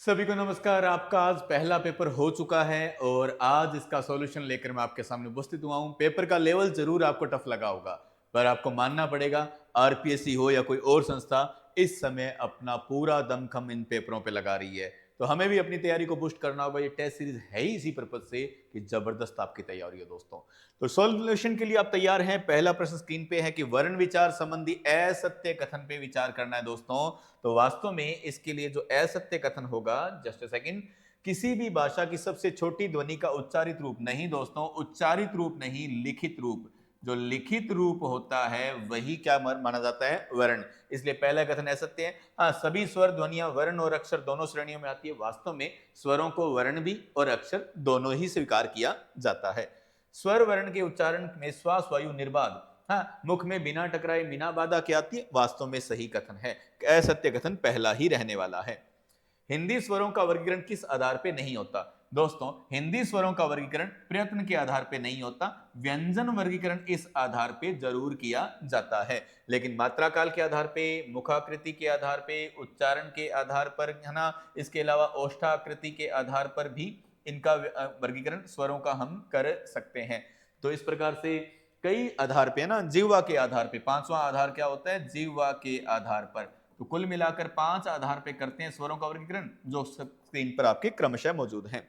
सभी को नमस्कार। आपका आज पहला पेपर हो चुका है और आज इसका सॉल्यूशन लेकर मैं आपके सामने उपस्थित हुआ हूं। पेपर का लेवल जरूर आपको टफ लगा होगा, पर आपको मानना पड़ेगा आरपीएससी हो या कोई और संस्था इस समय अपना पूरा दमखम इन पेपरों पे लगा रही है। तो हमें भी अपनी तैयारी को बूस्ट करना होगा। ये टेस्ट सीरीज है ही इसी पर्पज से कि जबरदस्त आपकी तैयारी हो दोस्तों। तो सॉल्यूशन के लिए आप तैयार हैं? पहला प्रश्न स्क्रीन पे है कि वर्ण विचार संबंधी असत्य कथन पे विचार करना है दोस्तों। तो वास्तव में इसके लिए जो असत्य कथन होगा, जस्ट अ सेकंड, किसी भी भाषा की सबसे छोटी ध्वनि का उच्चारित रूप नहीं दोस्तों, उच्चारित रूप नहीं, लिखित रूप। जो लिखित रूप होता है वही क्या माना जाता है? वर्ण। इसलिए पहला कथन असत्य है। हाँ, सभी स्वर ध्वनियां वर्ण और अक्षर दोनों श्रेणियों में आती है। वास्तव में स्वरों को वर्ण भी और अक्षर दोनों ही स्वीकार किया जाता है। स्वर वर्ण के उच्चारण में श्वास वायु निर्बाध, हाँ, मुख में बिना टकराए बिना बाधा के आती है, वास्तव में सही कथन है। असत्य कथन पहला ही रहने वाला है। हिंदी स्वरों का वर्गीकरण किस आधार पे नहीं होता? दोस्तों, हिंदी स्वरों का वर्गीकरण प्रयत्न के आधार पे नहीं होता, व्यंजन वर्गीकरण इस आधार पे जरूर किया जाता है। लेकिन मात्रा काल के आधार पे, मुखाकृति के आधार पे, उच्चारण के आधार पर, है ना, इसके अलावा ओष्ठाकृति के आधार पर भी इनका वर्गीकरण स्वरों का हम कर सकते हैं। तो इस प्रकार से कई आधार पे ना, जिह्वा के आधार पे, पांचवा आधार क्या होता है? जिह्वा के आधार पर। तो कुल मिलाकर 5 आधार पे करते हैं स्वरों का वर्गीकरण, जो स्क्रीन पर आपके क्रमशः मौजूद हैं।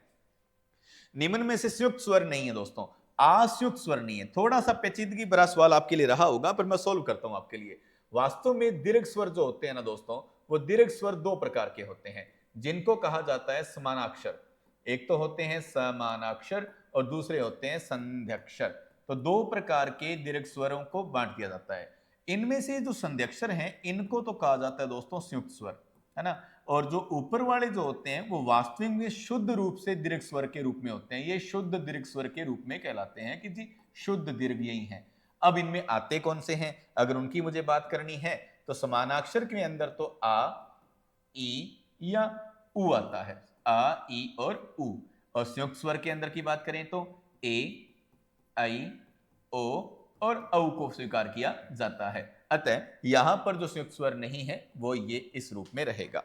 निम्न में से संयुक्त स्वर नहीं है दोस्तों, असंयुक्त स्वर नहीं है। थोड़ा सा पेचीदगी भरा सवाल आपके लिए रहा होगा, पर मैं सोल्व करता हूं आपके लिए। वास्तव में दीर्घ स्वर जो होते हैं ना दोस्तों, वो दीर्घ स्वर दो प्रकार के होते हैं, जिनको कहा जाता है समानाक्षर। एक तो होते हैं समानाक्षर और दूसरे होते हैं संध्यक्षर। तो दो प्रकार के दीर्घ स्वरों को बांट दिया जाता है। इनमें से जो संध्यक्षर हैं, इनको तो कहा जाता है दोस्तों संयुक्त स्वर, है ना। और जो ऊपर वाले जो होते हैं, वो वास्तविक में शुद्ध रूप से दीर्घ स्वर के रूप में होते हैं। ये शुद्ध दीर्घ स्वर के रूप में कहलाते हैं कि जी शुद्ध दीर्घ यही है। अब इनमें आते कौन से हैं, अगर उनकी मुझे बात करनी है, तो समानाक्षर के अंदर तो आ, ई या उ आता है। आ, ई और उ। और संयुक्त स्वर के अंदर की बात करें तो ए, आई, ओ और औ को स्वीकार किया जाता है। अतः यहां पर जो संयुक्त स्वर नहीं है वो ये इस रूप में रहेगा।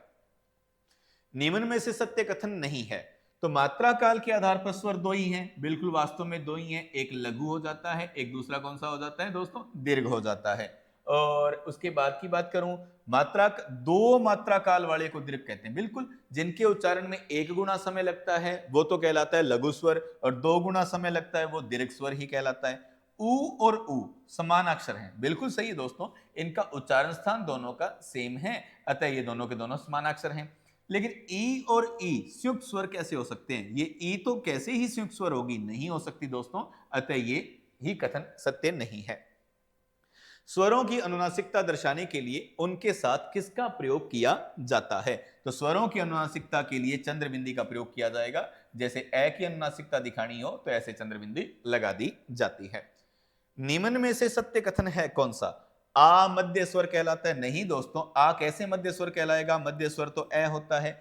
निम्न में से सत्य कथन नहीं है। तो मात्रा काल के आधार पर स्वर दो ही हैं, बिल्कुल वास्तव में दो ही हैं। एक लघु हो जाता है, एक दूसरा कौन सा हो जाता है दोस्तों? दीर्घ हो जाता है। और उसके बाद की बात करूं, मात्रा दो मात्रा काल वाले को दीर्घ कहते हैं, बिल्कुल। जिनके उच्चारण में 1 गुना समय लगता है वो तो कहलाता है लघु स्वर, और 2 गुना समय लगता है वो दीर्घ स्वर ही कहलाता है। उ और उ समान अक्षर हैं, बिल्कुल सही है दोस्तों। इनका उच्चारण स्थान दोनों का सेम है, अतः ये दोनों के दोनों समान अक्षर हैं। लेकिन ई और ई संयुक्त स्वर कैसे हो सकते हैं? ये ई तो कैसे ही संयुक्त स्वर होगी? नहीं हो सकती दोस्तों, अतः ये ही कथन सत्य नहीं है। स्वरों की अनुनासिकता दर्शाने के लिए उनके साथ किसका प्रयोग किया जाता है? तो स्वरों की अनुनासिकता के लिए चंद्रबिंदी का प्रयोग किया जाएगा। जैसे ए की अनुनासिकता दिखानी हो तो ऐसे चंद्रबिंदी लगा दी जाती है। निम्न में से सत्य कथन है कौन सा? आ मध्य स्वर कहलाता है? नहीं दोस्तों, आ कैसे मध्य स्वर कहलाएगा? मध्य स्वर तो ए होता है।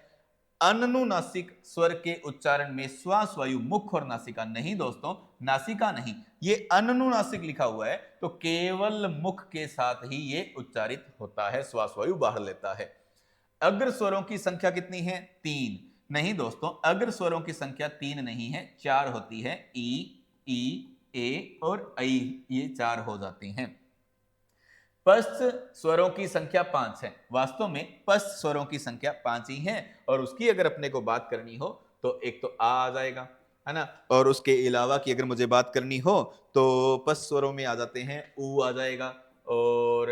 अनुनासिक स्वर के उच्चारण में श्वास वायु मुख और नासिका नहीं दोस्तों, नासिका नहीं, ये अनुनासिक लिखा हुआ है, तो केवल मुख के साथ ही ये उच्चारित होता है, श्वास वायु बाहर लेता है। अग्र स्वरों की संख्या कितनी है? 3। नहीं दोस्तों, अग्र स्वरों की संख्या 3 नहीं है, 4 होती है। ई, ए और ऐ, ये 4 हो जाती हैं। पश्च स्वरों की संख्या 5 है। वास्तव में पश्च स्वरों की संख्या 5 ही है। और उसकी अगर अपने को बात करनी हो तो एक तो आ जाएगा, है ना, और उसके अलावा की अगर मुझे बात करनी हो तो पश्च स्वरों में आ जाते हैं, ऊ आ जाएगा, और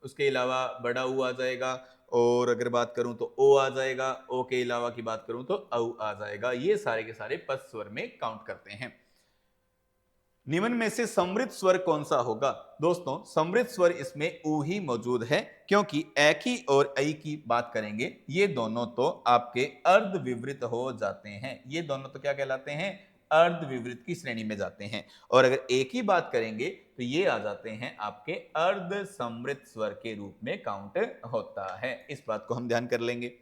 उसके अलावा बड़ा ऊ आ जाएगा, और अगर बात करूं तो ओ आ जाएगा, ओ के अलावा की बात करूं तो औ आ जाएगा। ये सारे के सारे पश्च स्वर में काउंट करते हैं। निम्न में से समृद्ध स्वर कौन सा होगा? दोस्तों, समृद्ध स्वर इसमें ऊ ही मौजूद है, क्योंकि ए की और ऐ की बात करेंगे, ये दोनों तो आपके अर्ध विवृत हो जाते हैं। ये दोनों तो क्या कहलाते हैं? अर्ध विवृत की श्रेणी में जाते हैं। और अगर एक ही बात करेंगे तो ये आ जाते हैं आपके अर्ध समृद्ध स्वर के रूप में काउंट होता है। इस बात को हम ध्यान कर लेंगे।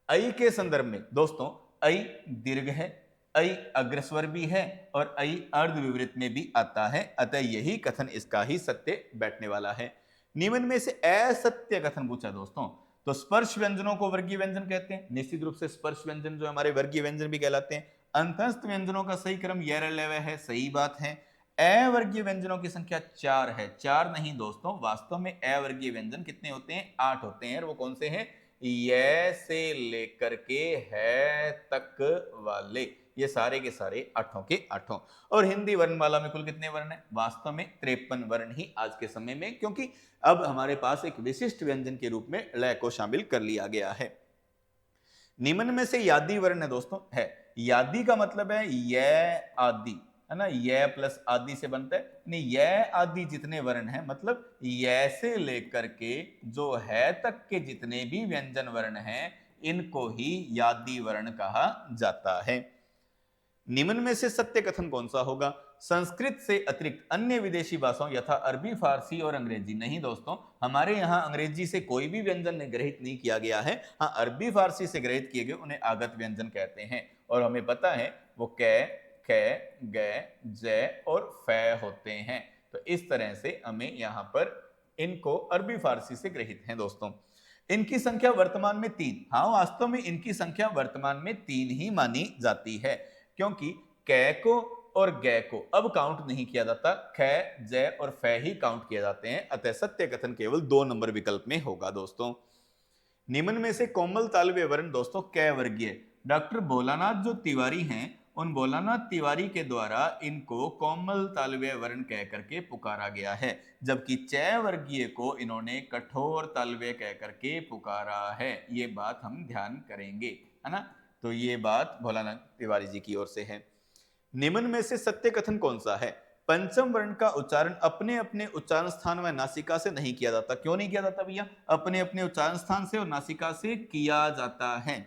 ऐ के संदर्भ में दोस्तों, ऐ दीर्घ है, ऐ अग्रस्वर भी है, और ऐ अर्ध विवृत में भी आता है, अतः यही कथन इसका ही सत्य बैठने वाला है। निम्न में से असत्य कथन पूछा दोस्तों, तो स्पर्श व्यंजनों को वर्गीय व्यंजन कहते हैं। निश्चित रूप से स्पर्श व्यंजन जो हमारे वर्गीय व्यंजन भी कहलाते हैं। अंतस्थ व्यंजनों का सही क्रम यरलेव है, सही बात है। अवर्गीय व्यंजनों की संख्या 4 है। 4 नहीं दोस्तों, वास्तव में अवर्गीय व्यंजन कितने होते हैं? 8 होते हैं। और वो कौन से हैं? य से लेकर के है तक वाले, ये सारे के सारे 8 के 8। और हिंदी वर्णमाला में कुल कितने वर्ण हैं? वास्तव में 53 वर्ण ही आज के समय में, क्योंकि अब हमारे पास एक विशिष्ट व्यंजन के रूप में लय को शामिल कर लिया गया है। निम्न में से यादी वर्ण है दोस्तों, है। यादी का मतलब है य आदि, है ना, य प्लस आदि से बनता है। नहीं, य आदि जितने वर्ण हैं, मतलब य से लेकर के जो है तक के जितने भी व्यंजन वर्ण हैं, इनको ही यादी वर्ण कहा जाता है। निम्न में से सत्य कथन कौन सा होगा? संस्कृत से अतिरिक्त अन्य विदेशी भाषाओं यथा अरबी, फारसी और अंग्रेजी। नहीं दोस्तों, हमारे यहाँ अंग्रेजी से कोई भी व्यंजन ग्रहित नहीं किया गया है। हाँ, अरबी फारसी से ग्रहित किए गए उन्हें आगत व्यंजन कहते हैं। और हमें पता है वो कै, ख, ग, ज और फ होते हैं। तो इस तरह से हमें यहाँ पर इनको अरबी फारसी से ग्रहित हैं दोस्तों। इनकी संख्या वर्तमान में 3। हाँ, वास्तव में इनकी संख्या वर्तमान में 3 ही मानी जाती है, क्योंकि कै को और गै को अब काउंट नहीं किया जाता, ख, ज और फ ही काउंट किए जाते हैं। अतः सत्य कथन केवल 2 नंबर विकल्प में होगा दोस्तों। निम्न में से कोमल तालव्य वर्ण दोस्तों कै वर्गीय? डॉक्टर भोलानाथ जो तिवारी हैं, उन भोलानाथ तिवारी के द्वारा इनको कोमल तालव्य वर्ण कह करके पुकारा गया है, जबकि च वर्गीय को इन्होंने कठोर तालव्य कह करके पुकारा है। ये बात हम ध्यान करेंगे, है ना। तो ये बात भोलानाथ तिवारी जी की ओर से है। निम्न में से सत्य कथन कौन सा है? पंचम वर्ण का उच्चारण अपने अपने उच्चारण स्थान व नासिका से नहीं किया जाता। क्यों नहीं किया जाता भैया? अपने अपने उच्चारण स्थान से और नासिका से किया जाता है।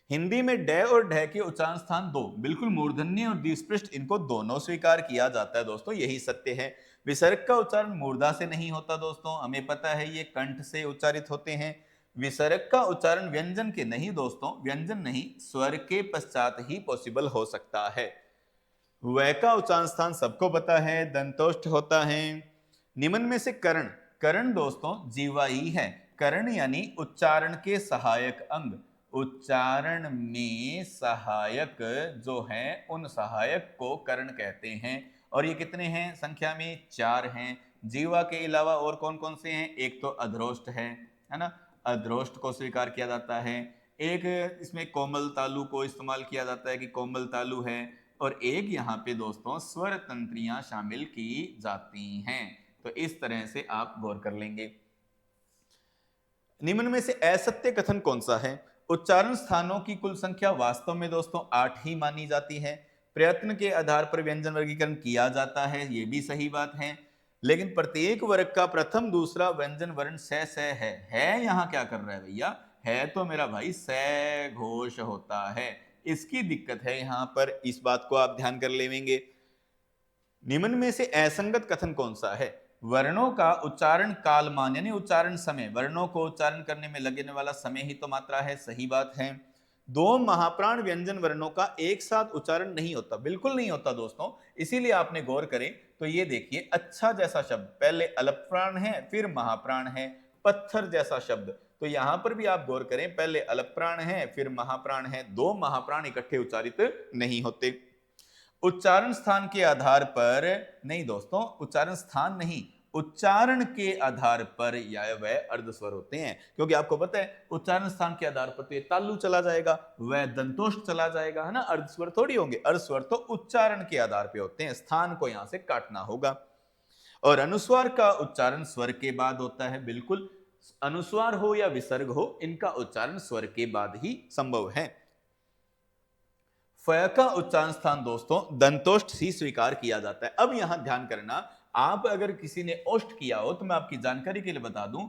हिंदी में ड और ढ के उच्चारण स्थान 2, बिल्कुल मूर्धन्य और द्विस्पृष्ट, इनको दोनों स्वीकार किया जाता है दोस्तों, यही सत्य है। विसर्ग का उच्चारण मूर्धा से नहीं होता दोस्तों, हमें पता है ये कंठ से उच्चारित होते हैं। विसर्ग का उच्चारण व्यंजन के नहीं दोस्तों, व्यंजन नहीं, स्वर के पश्चात ही पॉसिबल हो सकता है। व का उच्चारण स्थान सबको पता है, दंतोष्ठ होता है। निम्न में से कर्ण, कर्ण दोस्तों जीवा ही है। कर्ण यानी उच्चारण के सहायक अंग। उच्चारण में सहायक जो है, उन सहायक को कर्ण कहते हैं। और ये कितने हैं? संख्या में 4 हैं। जीवा के अलावा और कौन कौन से हैं? एक तो अधरोष्ठ है ना, अधरोष्ठ को स्वीकार किया जाता है। एक इसमें कोमल तालु को इस्तेमाल किया जाता है कि कोमल तालु है। और एक यहाँ पे दोस्तों स्वर तंत्रियां शामिल की जाती हैं। तो इस तरह से आप गौर कर लेंगे। निम्न में से असत्य कथन कौन सा है? उच्चारण स्थानों की कुल संख्या वास्तव में दोस्तों 8 ही मानी जाती है। प्रयत्न के आधार पर व्यंजन वर्गीकरण किया जाता है, ये भी सही बात है। लेकिन प्रत्येक वर्ग का प्रथम दूसरा व्यंजन वर्ण स है। यहाँ क्या कर रहा है भैया? है तो मेरा भाई स घोष होता है, इसकी दिक्कत है यहाँ पर, इस बात को आप ध्यान कर लेंगे। निम्न में से असंगत कथन कौन सा है? वर्णों का उच्चारण कालमान यानी उच्चारण समय, वर्णों को उच्चारण करने में लगने वाला समय ही तो मात्रा है, सही बात है। 2 महाप्राण व्यंजन वर्णों का एक साथ उच्चारण नहीं होता, बिल्कुल नहीं होता दोस्तों। इसीलिए आपने गौर करें तो ये देखिए, अच्छा जैसा शब्द पहले अलप प्राण है फिर महाप्राण है। पत्थर जैसा शब्द, तो यहां पर भी आप गौर करें, पहले अलप प्राण है फिर महाप्राण है। 2 महाप्राण इकट्ठे उच्चारित नहीं होते। उच्चारण स्थान के आधार पर नहीं दोस्तों, उच्चारण स्थान नहीं, उच्चारण के आधार पर या वह अर्धस्वर होते हैं। क्योंकि आपको पता है उच्चारण स्थान के आधार पर तो ये तालु चला जाएगा, वह दंतोष्ठ चला जाएगा, है ना, अर्धस्वर थोड़ी होंगे। अर्धस्वर तो उच्चारण के आधार पर होते हैं, स्थान को यहां से काटना होगा। और अनुस्वार का उच्चारण स्वर के बाद होता है, बिल्कुल, अनुस्वार हो या विसर्ग हो, इनका उच्चारण स्वर के बाद ही संभव है। फ का उच्चारण स्थान दोस्तों दंतोष्ठ ही स्वीकार किया जाता है। अब यहां ध्यान करना, आप अगर किसी ने ओष्ठ किया हो तो मैं आपकी जानकारी के लिए बता दूं,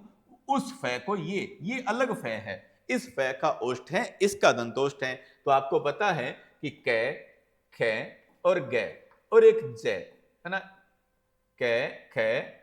उस फ को ये अलग फ है, इस फ का ओष्ठ है, इसका दंतोष्ठ है। तो आपको पता है कि क, ख और ग और एक ज, है ना, क, ख,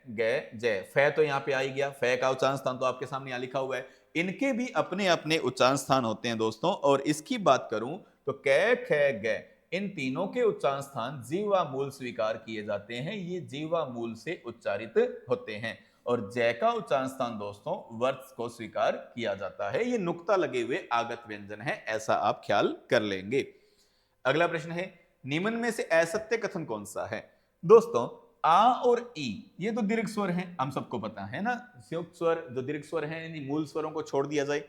ग, ज। फ तो यहां पे आ ही गया, फ का उच्चारण स्थान तो आपके सामने यहां लिखा हुआ है। इनके भी अपने अपने उच्चारण स्थान होते हैं दोस्तों। और इसकी बात करूं तो क, ख, ग, इन तीनों के उच्चारण स्थान जीवा मूल स्वीकार किए जाते हैं, ये जीवा मूल से उच्चारित होते हैं। और जय का उच्चारण स्थान दोस्तों वर्त को स्वीकार किया जाता है। ये नुक्ता लगे हुए आगत व्यंजन है, ऐसा आप ख्याल कर लेंगे। अगला प्रश्न है, निम्न में से असत्य कथन कौन सा है? दोस्तों आ और ई ये तो दीर्घ स्वर हैं, हम सबको पता है ना। संयुक्त स्वर जो दीर्घ स्वर हैं, यानी मूल स्वरों को छोड़ दिया जाए।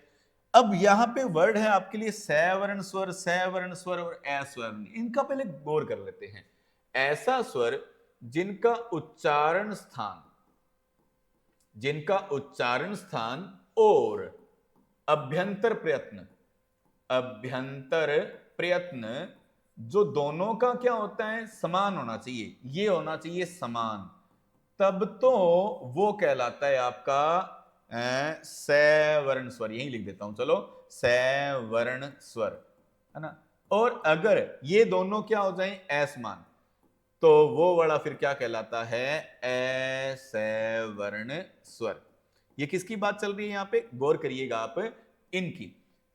अब यहां पे वर्ड है आपके लिए सवर्ण स्वर और अस्वर्ण, इनका पहले गौर कर लेते हैं। ऐसा स्वर जिनका उच्चारण स्थान और अभ्यंतर प्रयत्न जो दोनों का क्या होता है, समान होना चाहिए। ये होना चाहिए समान, तब तो वो कहलाता है आपका सवर्ण स्वर। यही लिख देता हूं, चलो सवर्ण स्वर, है ना। और अगर ये दोनों क्या हो जाएं असमान, तो वो वाला फिर क्या कहलाता है, असवर्ण स्वर। ये किसकी बात चल रही है यहां पे, गौर करिएगा आप इनकी,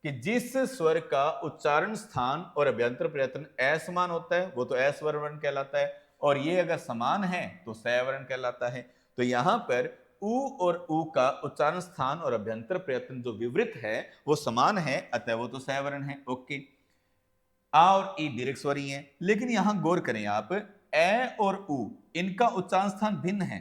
कि जिस स्वर का उच्चारण स्थान और अभ्यंतर प्रयत्न असमान होता है वो तो अस्वर्ण कहलाता है, और ये अगर समान है तो सवर्ण कहलाता है। तो यहां पर उ और उ का उच्चारण स्थान और अभ्यंतर प्रयत्न जो विवृत है वो समान है, अतः वो तो सवर्ण है। ओके, आ और ई दीर्घ स्वर ही है, लेकिन यहां गौर करें आप, ए और उ इनका उच्चारण स्थान भिन्न है।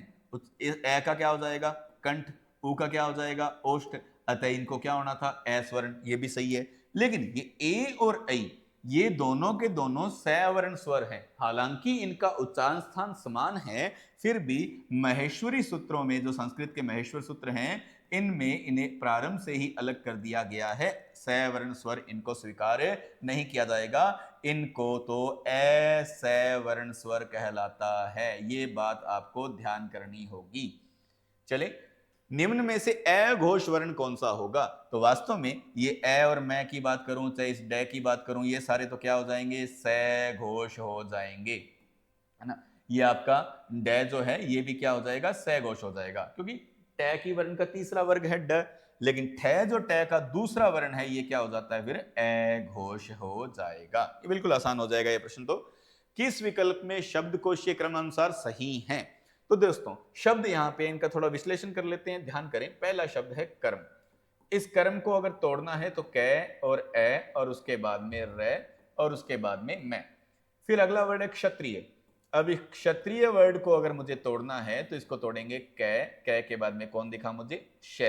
ए का क्या हो जाएगा कंठ, उ का क्या हो जाएगा ओष्ठ, अतः इनको क्या होना था अस्वर्ण, ये भी सही है। लेकिन ये ए और ऐ ये दोनों के दोनों सवर्ण स्वर हैं, हालांकि इनका उच्चारण स्थान समान है, फिर भी महेश्वरी सूत्रों में, जो संस्कृत के महेश्वर सूत्र हैं, इनमें इन्हें प्रारंभ से ही अलग कर दिया गया है। सवर्ण स्वर इनको स्वीकार नहीं किया जाएगा, इनको तो असवर्ण स्वर कहलाता है। ये बात आपको ध्यान करनी होगी। चले, निम्न में से अघोष वर्ण कौन सा होगा? तो वास्तव में ये अ और मैं की बात करूं, चाहे इस डे की बात करूं, ये सारे तो क्या हो जाएंगे, सघोष हो जाएंगे, है ना। ये आपका डे जो है ये भी क्या हो जाएगा, सघोष हो जाएगा, क्योंकि ट की वर्ण का तीसरा वर्ग है ड, लेकिन ठ जो ट का दूसरा वर्ण है ये क्या हो जाता है, फिर अघोष हो जाएगा। ये बिल्कुल आसान हो जाएगा ये प्रश्न। तो किस विकल्प में शब्दकोशीय क्रमानुसार सही है? तो दोस्तों शब्द यहां पे इनका थोड़ा विश्लेषण कर लेते हैं, ध्यान करें। पहला शब्द है कर्म। इस कर्म को अगर तोड़ना है तो कै और ए और उसके बाद में रे और उसके बाद में मैं। फिर अगला वर्ड है क्षत्रिय। अब इस क्षत्रिय वर्ड को अगर मुझे तोड़ना है तो इसको तोड़ेंगे कै के बाद में कौन दिखा मुझे, श,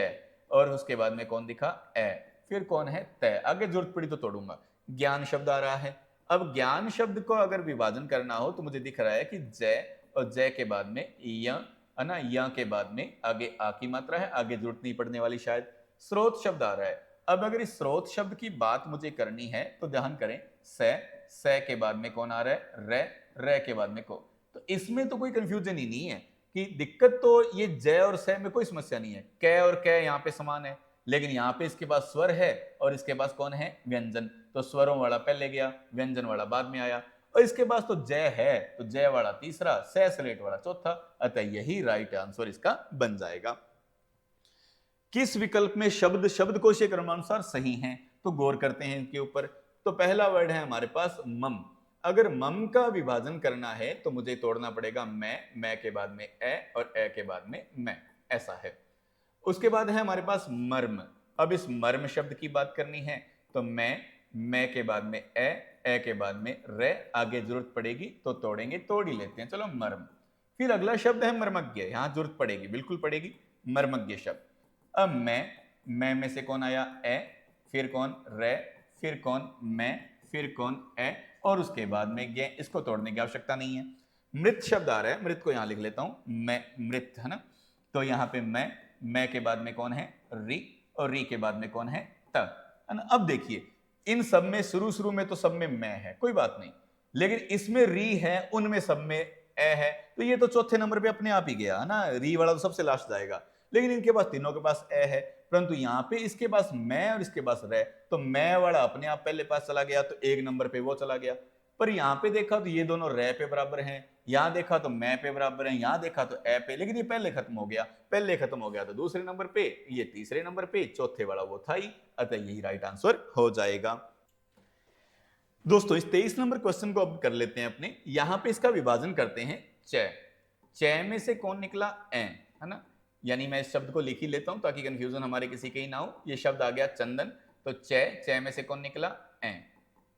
और उसके बाद में कौन दिखा, ए, फिर कौन है, तय। आगे जरूरत पड़ी तो तोड़ूंगा। ज्ञान शब्द आ रहा है। अब ज्ञान शब्द को अगर विभाजन करना हो तो मुझे दिख रहा है कि जय और जय के बाद में य, है ना, य के बाद में आगे आ की मात्रा है, आगे जरूरत नहीं पड़ने वाली शायद। स्रोत शब्द आ रहा है। अब अगर इस स्रोत शब्द की बात मुझे करनी है तो ध्यान करें, स के बाद में कौन आ रहा है, रे के बाद में को। तो इसमें तो कोई कंफ्यूजन ही नहीं है कि दिक्कत तो ये जय और स में कोई समस्या नहीं है, कै और कै यहाँ पे समान है, लेकिन यहाँ पे इसके पास स्वर है और इसके पास कौन है, व्यंजन। तो स्वरों वाला पहले गया, व्यंजन वाला बाद में आया, और इसके पास तो जय है तो जय वाला तीसरा, स स्लेट वाला चौथा, अतः यही राइट आंसर इसका बन जाएगा। किस विकल्प में शब्द शब्दकोशीय क्रमानुसार सही हैं? तो गौर करते हैं इनके ऊपर। तो पहला वर्ड है हमारे पास मम। अगर मम का विभाजन करना है तो मुझे तोड़ना पड़ेगा मैं के बाद में ए और ए के बाद में मैं, ऐसा है। उसके बाद है हमारे पास मर्म। अब इस मर्म शब्द की बात करनी है तो मैं के बाद में ए के बाद में रे, आगे जरूरत पड़ेगी तो तोड़ेंगे, तोड़ ही लेते हैं, चलो मर्म। फिर अगला शब्द है मर्मज्ञ, यहां जरूरत पड़ेगी, बिल्कुल पड़ेगी, मर्मज्ञ शब्द। अब मैं में से कौन आया, ए, फिर कौन रे, फिर कौन मैं, फिर कौन ए, और उसके बाद में गे, इसको तोड़ने की आवश्यकता नहीं है। मृत शब्द आ रहा है, मृत को यहां लिख लेता हूं, मैं मृत, है ना। तो यहां पे मैं के बाद में कौन है, री, और री के बाद में कौन है, त, है ना। अब देखिए इन सब में शुरू में तो सब में मैं है, कोई बात नहीं, लेकिन इसमें री है, उनमें सब में ए है, तो ये तो चौथे नंबर पे अपने आप ही गया, है ना। री वाला तो सबसे लास्ट जाएगा, लेकिन इनके पास तीनों के पास ए है, परंतु यहाँ पे इसके पास मैं और इसके पास रे, तो मैं वाला अपने आप पहले पास चला गया, तो एक नंबर पे वो चला गया। पर यहाँ पे देखा तो ये दोनों रे पे बराबर हैं, यहाँ देखा तो मैं पे बराबर है, यहाँ देखा तो ए पे, लेकिन ये पहले खत्म हो गया, पहले खत्म हो गया तो दूसरे नंबर पे, ये तीसरे नंबर पे, चौथे वाला वो था ही, अतः यही राइट आंसर हो जाएगा। दोस्तों इस 23 नंबर क्वेश्चन को अब कर लेते हैं अपने। यहां पे इसका विभाजन करते हैं, च में से कौन निकला, ए, है ना। यानी मैं इस शब्द को लिख ही लेता हूं ताकि कंफ्यूजन हमारे किसी के ही ना हो। ये शब्द आ गया चंदन, तो च में से कौन निकला, ए,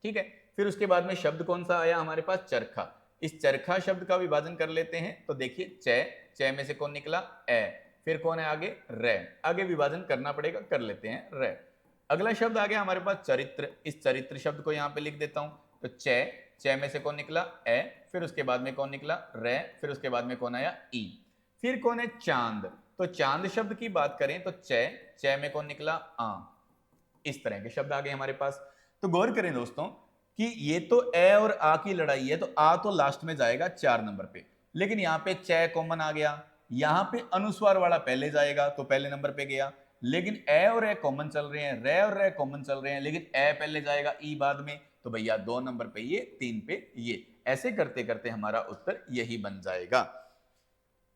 ठीक है। फिर उसके बाद में शब्द कौन सा आया हमारे पास, चरखा। इस चरखा शब्द का विभाजन कर लेते हैं, तो देखिए च में से कौन निकला, ए, फिर कौन है आगे, रे, आगे विभाजन करना पड़ेगा, कर लेते हैं रे। अगला शब्द आ गया हमारे पास चरित्र। इस चरित्र शब्द को यहां पे लिख देता हूं, तो च में से कौन निकला, ए, फिर उसके बाद में कौन निकला, रे, फिर उसके बाद में कौन आया, ई। फिर कौन है, चांद। तो चांद शब्द की बात करें तो च में कौन निकला, आ। इस तरह के शब्द आ गए हमारे पास। तो गौर करें दोस्तों कि ये तो ए और आ की लड़ाई है, तो आ तो लास्ट में जाएगा 4 नंबर पे, लेकिन यहाँ पे च कॉमन आ गया, यहाँ पे अनुस्वार वाला पहले जाएगा तो पहले नंबर पे गया, लेकिन ए और ए कॉमन चल रहे हैं, रे और रे कॉमन चल रहे हैं, लेकिन ए पहले जाएगा, ई बाद में, तो भैया 2 नंबर पे ये, 3 पे ये। ऐसे करते करते हमारा उत्तर यही बन जाएगा।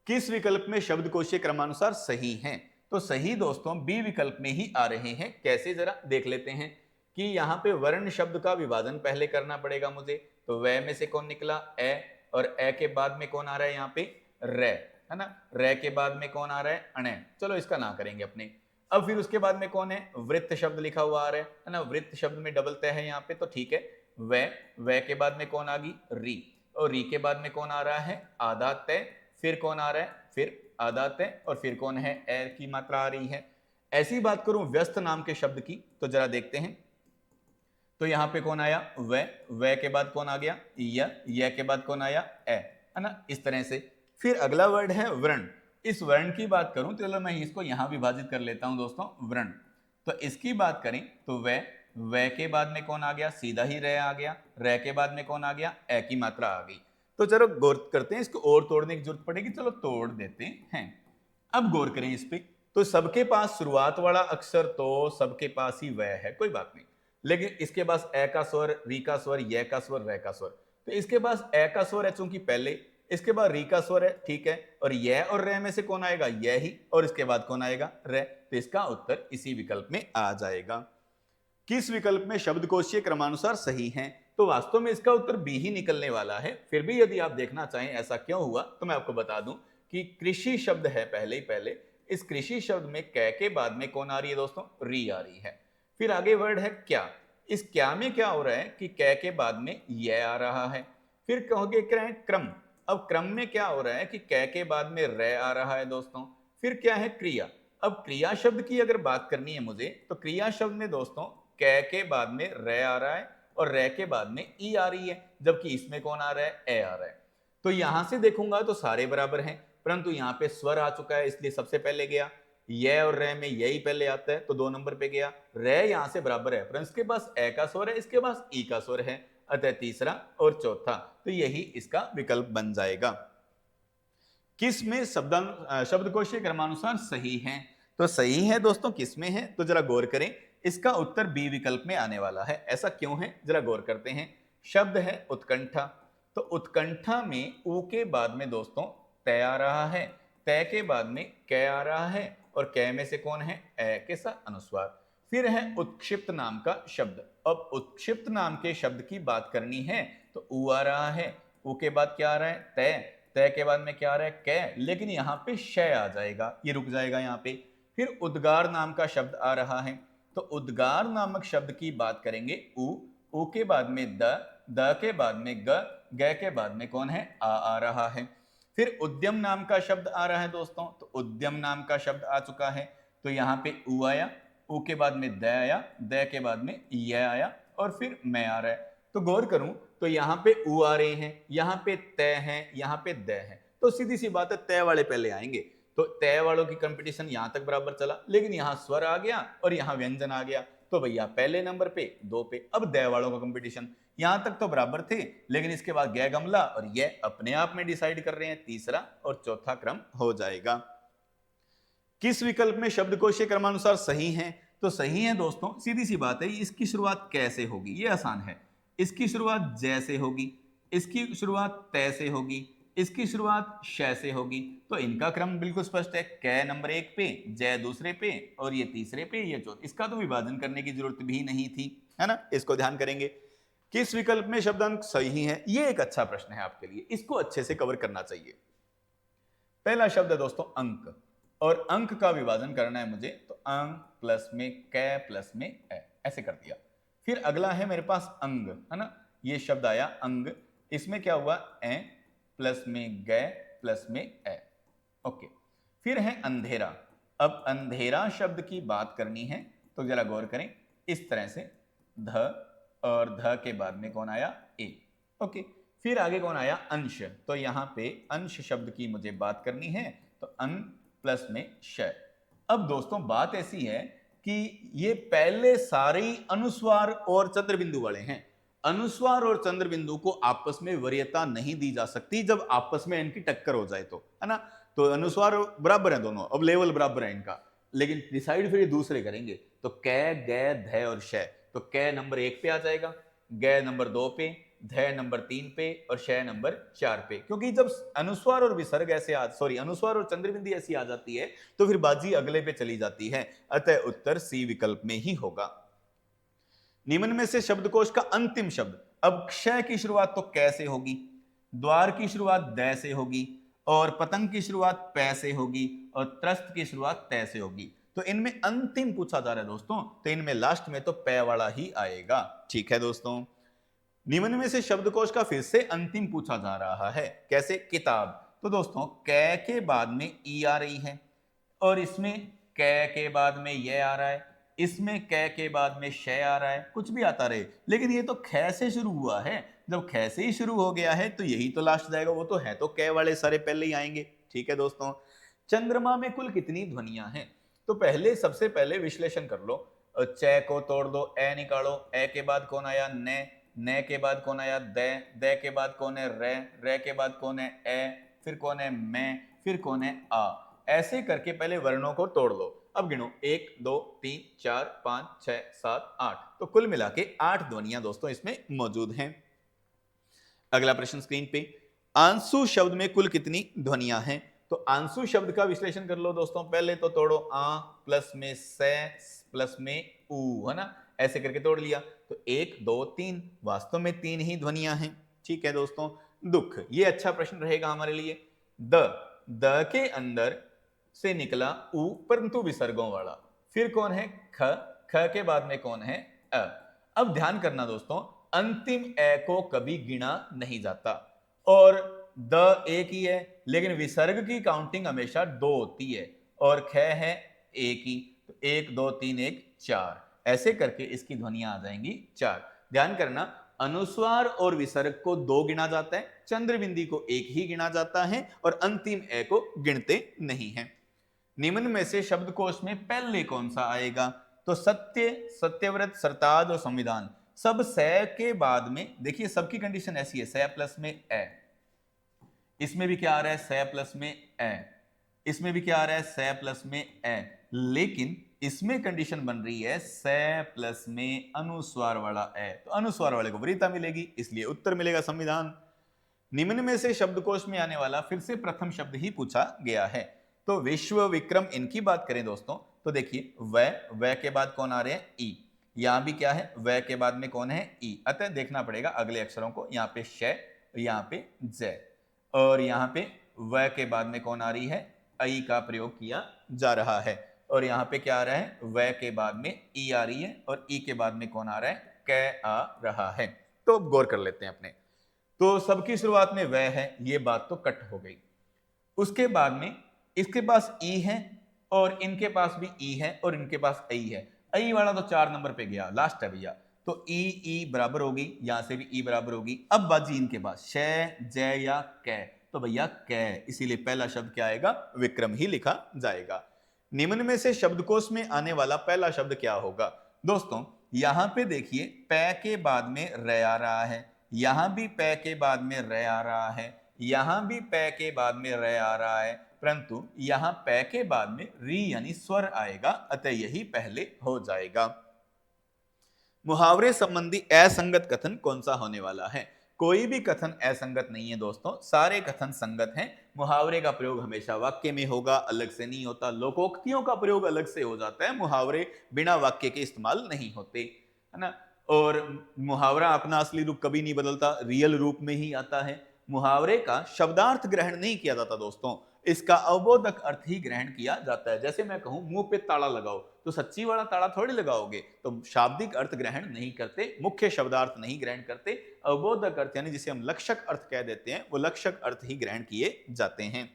किस विकल्प में शब्दकोशीय क्रमानुसार सही हैं? तो सही दोस्तों बी विकल्प में ही आ रहे हैं। कैसे, जरा देख लेते हैं कि यहाँ पे वर्ण शब्द का विभाजन पहले करना पड़ेगा मुझे, तो वे में से कौन निकला, ए, और ए के बाद में कौन आ रहा है यहाँ पे, रे, है ना। रे के बाद में कौन आ रहा है, अणे, चलो इसका ना करेंगे अपने। अब फिर उसके बाद में कौन है, वृत्त शब्द लिखा हुआ आ रहा है ना, वृत्त शब्द में डबल तय है यहाँ पे, तो ठीक है। वे के बाद में कौन आ गई, री, और री के बाद में कौन आ रहा है, आधा तय, फिर कौन आ रहा है, फिर आधा तय, और फिर कौन है, ए की मात्रा आ रही है। ऐसी बात करूं व्यस्त नाम के शब्द की, तो जरा देखते हैं। तो यहां पे कौन आया, वे के बाद कौन आ गया, य के बाद कौन आया, ए, है ना, इस तरह से। फिर अगला वर्ड है वर्ण। इस वर्ण की बात करूं तो चलो मैं इसको यहां विभाजित कर लेता हूं दोस्तों, वर्ण। तो इसकी बात करें तो वे के बाद में कौन आ गया, सीधा ही रे आ गया, रे के बाद में कौन आ गया, ए की मात्रा आ गई। तो चलो गौर करते हैं, इसको और तोड़ने की जरूरत पड़ेगी, चलो तोड़ देते हैं। अब गौर करें इस पे, तो सबके पास शुरुआत वाला अक्षर तो सबके पास ही वह है, कोई बात नहीं, लेकिन इसके पास ए का स्वर, री का स्वर, य का स्वर, रे का स्वर, तो इसके पास ए का स्वर है चूंकि पहले, इसके बाद री का स्वर है, ठीक है, और य और रे में से कौन आएगा, य ही, और इसके बाद कौन आएगा, रे, तो इसका उत्तर इसी विकल्प में आ जाएगा। किस विकल्प में शब्दकोशीय क्रमानुसार सही हैं? तो वास्तव में इसका उत्तर बी ही निकलने वाला है। फिर भी यदि आप देखना चाहें ऐसा क्यों हुआ, तो मैं आपको बता दूं कि कृषि शब्द है पहले ही पहले, इस कृषि शब्द में कै के बाद में कौन आ रही है दोस्तों, री आ रही है। फिर आगे वर्ड है क्या, इस क्या में क्या हो रहा है कि कै के बाद में ये आ रहा है। फिर कहोगे क्या है, क्रम। अब क्रम में क्या हो रहा है कि कै के बाद में रे आ रहा है दोस्तों। फिर क्या है, क्रिया। अब क्रिया शब्द की अगर बात करनी है मुझे, तो क्रिया शब्द में दोस्तों कै के बाद में रे आ रहा है और रे के बाद में ई आ रही है, जबकि इसमें कौन आ रहा है, ए आ रहा है। तो यहां से देखूंगा तो सारे बराबर हैं, परंतु यहाँ पे स्वर आ चुका है इसलिए सबसे पहले गया, ये और रे में यही पहले आता है तो 2 नंबर पे गया। रे यहां से बराबर है, परंतु इसके पास ए का स्वर है, इसके पास ई का स्वर है, अतः तीसरा और चौथा, तो यही इसका विकल्प बन जाएगा। किस में शब्दकोशीय क्रमानुसार सही है? तो सही है दोस्तों किस में है, तो जरा गौर करें, इसका उत्तर बी विकल्प में आने वाला है। ऐसा क्यों है, जरा गौर करते हैं। शब्द है उत्कंठा, तो उत्कंठा में ऊ के बाद में दोस्तों तय आ रहा है, तय के बाद में कै आ रहा है, और कै में से कौन है, ए के साथ अनुस्वार। फिर है उत्क्षिप्त नाम का शब्द। अब उत्क्षिप्त नाम के शब्द की बात करनी है तो ऊ आ रहा है, ऊ के बाद क्या आ रहा है, तय, तय के बाद में क्या आ रहा है, कै, लेकिन यहाँ पे शय आ जाएगा, ये रुक जाएगा यहाँ पे। फिर उद्गार नाम का शब्द आ रहा है, तो उद्गार नामक शब्द की बात करेंगे, ऊ के बाद में द के बाद में ग के बाद में कौन है, आ रहा है। फिर उद्यम नाम का शब्द आ रहा है दोस्तों, तो उद्यम नाम का शब्द आ चुका है, तो यहाँ पे ऊ आया, ऊ के बाद में द आया, द के बाद में यह आया, और फिर मैं आ रहा है। तो गौर करूं तो यहाँ पे ऊ आ रहे हैं, यहाँ पे तय है, यहाँ पे द है, तो सीधी सी बात है तय वाले पहले आएंगे, तो तय वालों की कंपटीशन यहां तक बराबर चला, लेकिन यहां स्वर आ गया और यहां व्यंजन आ गया, तो भैया पहले नंबर पे 2 पे। अब दय वालों का कंपटीशन, यहां तक तो बराबर थे, लेकिन इसके बाद गै गमला और ये अपने आप में डिसाइड कर रहे हैं, तीसरा और चौथा क्रम हो जाएगा। किस विकल्प में शब्दकोशीय क्रमानुसार सही है? तो सही है दोस्तों, सीधी सी बात है, इसकी शुरुआत कैसे होगी, ये आसान है। इसकी शुरुआत जय से होगी, इसकी शुरुआत तय से होगी, इसकी शुरुआत श से होगी, तो इनका क्रम बिल्कुल स्पष्ट है, कै नंबर 1 पे, जय दूसरे पे, और ये तीसरे पे, ये चौथे। इसका तो विभाजन करने की जरूरत भी नहीं थी, है ना, इसको ध्यान करेंगे। किस विकल्प में शब्दांक सही है? ये एक अच्छा प्रश्न है आपके लिए, इसको अच्छे से कवर करना चाहिए। पहला शब्द है दोस्तों अंक। और अंक का विभाजन करना है मुझे, तो अंक प्लस में कै प्लस में ए, ऐसे कर दिया। फिर अगला है मेरे पास अंग, है ना, ये शब्द आया अंग, इसमें क्या हुआ ए प्लस में गै प्लस में ए, ओके। फिर है अंधेरा। अब अंधेरा शब्द की बात करनी है तो जरा गौर करें, इस तरह से ध और ध के बाद में कौन आया ए, ओके। फिर आगे कौन आया अंश, तो यहां पे अंश शब्द की मुझे बात करनी है, तो अन प्लस में श। अब दोस्तों बात ऐसी है कि ये पहले सारे अनुस्वार और चंद्र बिंदु वाले हैं। अनुस्वार और चंद्र बिंदु को आपस में वरीयता नहीं दी जा सकती जब आपस में इनकी टक्कर हो जाए तो, है ना। तो अनुस्वार बराबर है दोनों, अब लेवल बराबर है इनका, लेकिन डिसाइड फिर ये दूसरे करेंगे। तो कै गै ध और श, तो कै नंबर 1 पे आ जाएगा, गै नंबर 2 पे, ध नंबर 3 पे और श नंबर 4 पे। क्योंकि जब अनुस्वार और विसर्ग ऐसे अनुस्वार और चंद्रबिंदी ऐसी आ जाती है तो फिर बाजी अगले पे चली जाती है, अतः उत्तर सी विकल्प में ही होगा। निम्न में से शब्दकोश का अंतिम शब्द, अब क्षय की शुरुआत तो कैसे होगी, द्वार की शुरुआत द से होगी, और पतंग की शुरुआत पै से होगी, और त्रस्त की शुरुआत तय से होगी। तो इनमें अंतिम पूछा जा रहा है दोस्तों, तो इनमें लास्ट में तो पै वाला ही आएगा। ठीक है दोस्तों, निम्न में से शब्दकोश का फिर से अंतिम पूछा जा रहा है, कैसे, किताब। तो दोस्तों कै के बाद में ई आ रही है, और इसमें कै के बाद में ये आ रहा है, इसमें कै के बाद में शय आ रहा है, कुछ भी आता रहे, लेकिन ये तो ख से शुरू हुआ है। जब ख से ही शुरू हो गया है तो यही तो लास्ट जाएगा, वो तो है तो कै वाले सारे पहले ही आएंगे। ठीक है दोस्तों, चंद्रमा में कुल कितनी ध्वनियां हैं, तो पहले सबसे पहले विश्लेषण कर लो, च को तोड़ दो, ए निकालो, ए के बाद कौन आया न के बाद कौन आया द के बाद कौन है रे के बाद कौन है ए, फिर कौन है मैं, फिर कौन है आ। ऐसे करके पहले वर्णों को तोड़ लो। अब गिनो 1 2 3 4 5 6 7 8, तो कुल मिला के 8 ध्वनियां दोस्तों इसमें मौजूद हैं। अगला प्रश्न स्क्रीन पे, आंसू शब्द में कुल कितनी ध्वनियां हैं, तो आंसू शब्द का विश्लेषण कर लो दोस्तों। पहले तो तोड़ो, आ प्लस में से प्लस में ऊ, है ना, ऐसे करके तोड़ लिया, तो 1 2 3, वास्तव में 3 ही ध्वनियां हैं। ठीक है दोस्तों, दुख, ये अच्छा प्रश्न रहेगा हमारे लिए। द के अंदर से निकला ऊ, परंतु विसर्गों वाला। फिर कौन है ख, ख के बाद में कौन है अ। अब ध्यान करना दोस्तों, अंतिम ए को कभी गिना नहीं जाता, और द एक ही है, लेकिन विसर्ग की काउंटिंग हमेशा 2 होती है, और ख है एक ही, तो 1 2 3 1 4, ऐसे करके इसकी ध्वनियां आ जाएंगी 4। ध्यान करना, अनुस्वार और विसर्ग को 2 गिना जाता है, चंद्रबिंदी को 1 ही गिना जाता है, और अंतिम ए को गिनते नहीं है। निम्न में से शब्दकोश में पहले कौन सा आएगा, तो सत्य, सत्यव्रत, सरताज और संविधान। सब स के बाद में, देखिए सबकी कंडीशन ऐसी है, स प्लस में ए, इसमें भी क्या आ रहा है स प्लस में ए, इसमें भी क्या आ रहा है स प्लस में ए, लेकिन इसमें कंडीशन बन रही है स प्लस में अनुस्वार वाला ए, तो अनुस्वार वाले को वरीयता मिलेगी, इसलिए उत्तर मिलेगा संविधान। निम्न में से शब्दकोश में आने वाला फिर से प्रथम शब्द ही पूछा गया है, तो विश्व विक्रम, इनकी बात करें दोस्तों, तो देखिए व के बाद कौन आ रहे हैं ई, यहां भी क्या है व के बाद में कौन है ई, अतः देखना पड़ेगा अगले अक्षरों को, यहाँ पे श, यहाँ पे ज, और यहाँ पे व के बाद में कौन आ रही है आई का प्रयोग किया जा रहा है, और यहाँ पे क्या आ रहा है व के बाद में ई आ रही है, और ई के बाद में कौन आ रहा है क आ रहा है। तो गौर कर लेते हैं अपने, तो सबकी शुरुआत में वह है, ये बात तो कट हो गई। उसके बाद में इसके पास ई है, और इनके पास भी ई है, और इनके पास आई है, आई वाला तो 4 नंबर पे गया, लास्ट है भैया, तो ई ई बराबर होगी, यहां से भी ई बराबर होगी। अब बाजी इनके पास श, जय या कै, तो भैया कै, इसीलिए पहला शब्द क्या आएगा विक्रम ही लिखा जाएगा। निम्न में से शब्दकोश में आने वाला पहला शब्द क्या होगा, दोस्तों यहां पे देखिए पै के बाद में र आ रहा है, यहां भी पै के बाद में र आ रहा है, यहां भी पै के बाद में र आ रहा है, परंतु यहां पै के बाद में री यानी स्वर आएगा, अतः यही पहले हो जाएगा। मुहावरे संबंधी असंगत कथन कौन सा होने वाला है, कोई भी कथन असंगत नहीं है दोस्तों, सारे कथन संगत हैं। मुहावरे का प्रयोग हमेशा वाक्य में होगा, अलग से नहीं होता। लोकोक्तियों का प्रयोग अलग से हो जाता है, मुहावरे बिना वाक्य के इस्तेमाल नहीं होते, है ना। और मुहावरा अपना असली रूप कभी नहीं बदलता, रियल रूप में ही आता है। मुहावरे का शब्दार्थ ग्रहण नहीं किया जाता दोस्तों, इसका अवबोधक अर्थ ही ग्रहण किया जाता है। जैसे मैं कहूं मुंह पे ताला लगाओ, तो सच्ची वाला ताला थोड़ी लगाओगे, तो शाब्दिक अर्थ ग्रहण नहीं करते, मुख्य शब्दार्थ नहीं ग्रहण करते। अवबोधक अर्थ यानी जिसे हम लक्षक अर्थ कह देते हैं, वो लक्षक अर्थ ही ग्रहण किए जाते हैं।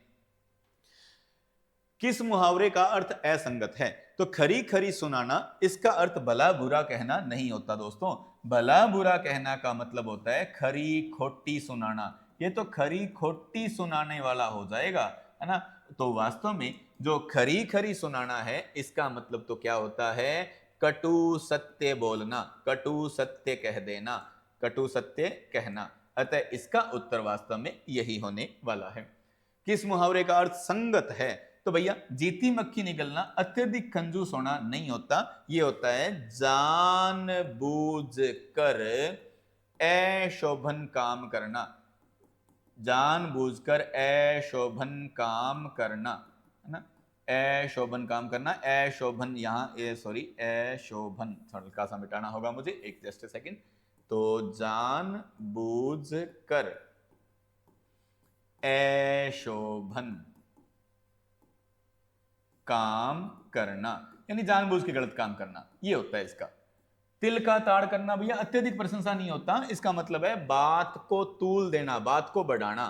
किस मुहावरे का अर्थ असंगत है? तो खरी खरी सुनाना, इसका अर्थ भला बुरा कहना नहीं होता दोस्तों। भला बुरा कहना का मतलब होता है खरी खोटी सुनाना। ये तो खरी खोटी सुनाने वाला हो जाएगा, है ना। तो वास्तव में जो खरी खरी सुनाना है, इसका मतलब तो क्या होता है? कटु सत्य बोलना, कटु सत्य कह देना, कटु सत्य कहना। अतः इसका उत्तर वास्तव में यही होने वाला है। किस मुहावरे का अर्थ संगत है? तो भैया जीती मक्खी निकलना, अत्यधिक कंजूस होना नहीं होता, ये होता है जानबूझ कर अशोभन काम करना, जानबूझकर अशोभन काम करना, है ना। अशोभन काम करना, अशोभन यहाँ सॉरी अशोभन हल्का सा मिटाना होगा मुझे, एक जस्ट सेकंड। तो जानबूझ कर अशोभन काम करना, यानी जानबूझ के गलत काम करना, ये होता है इसका। तिल का ताड़ करना भैया अत्यधिक प्रशंसा नहीं होता, इसका मतलब है बात को तूल देना, बात को बढ़ाना,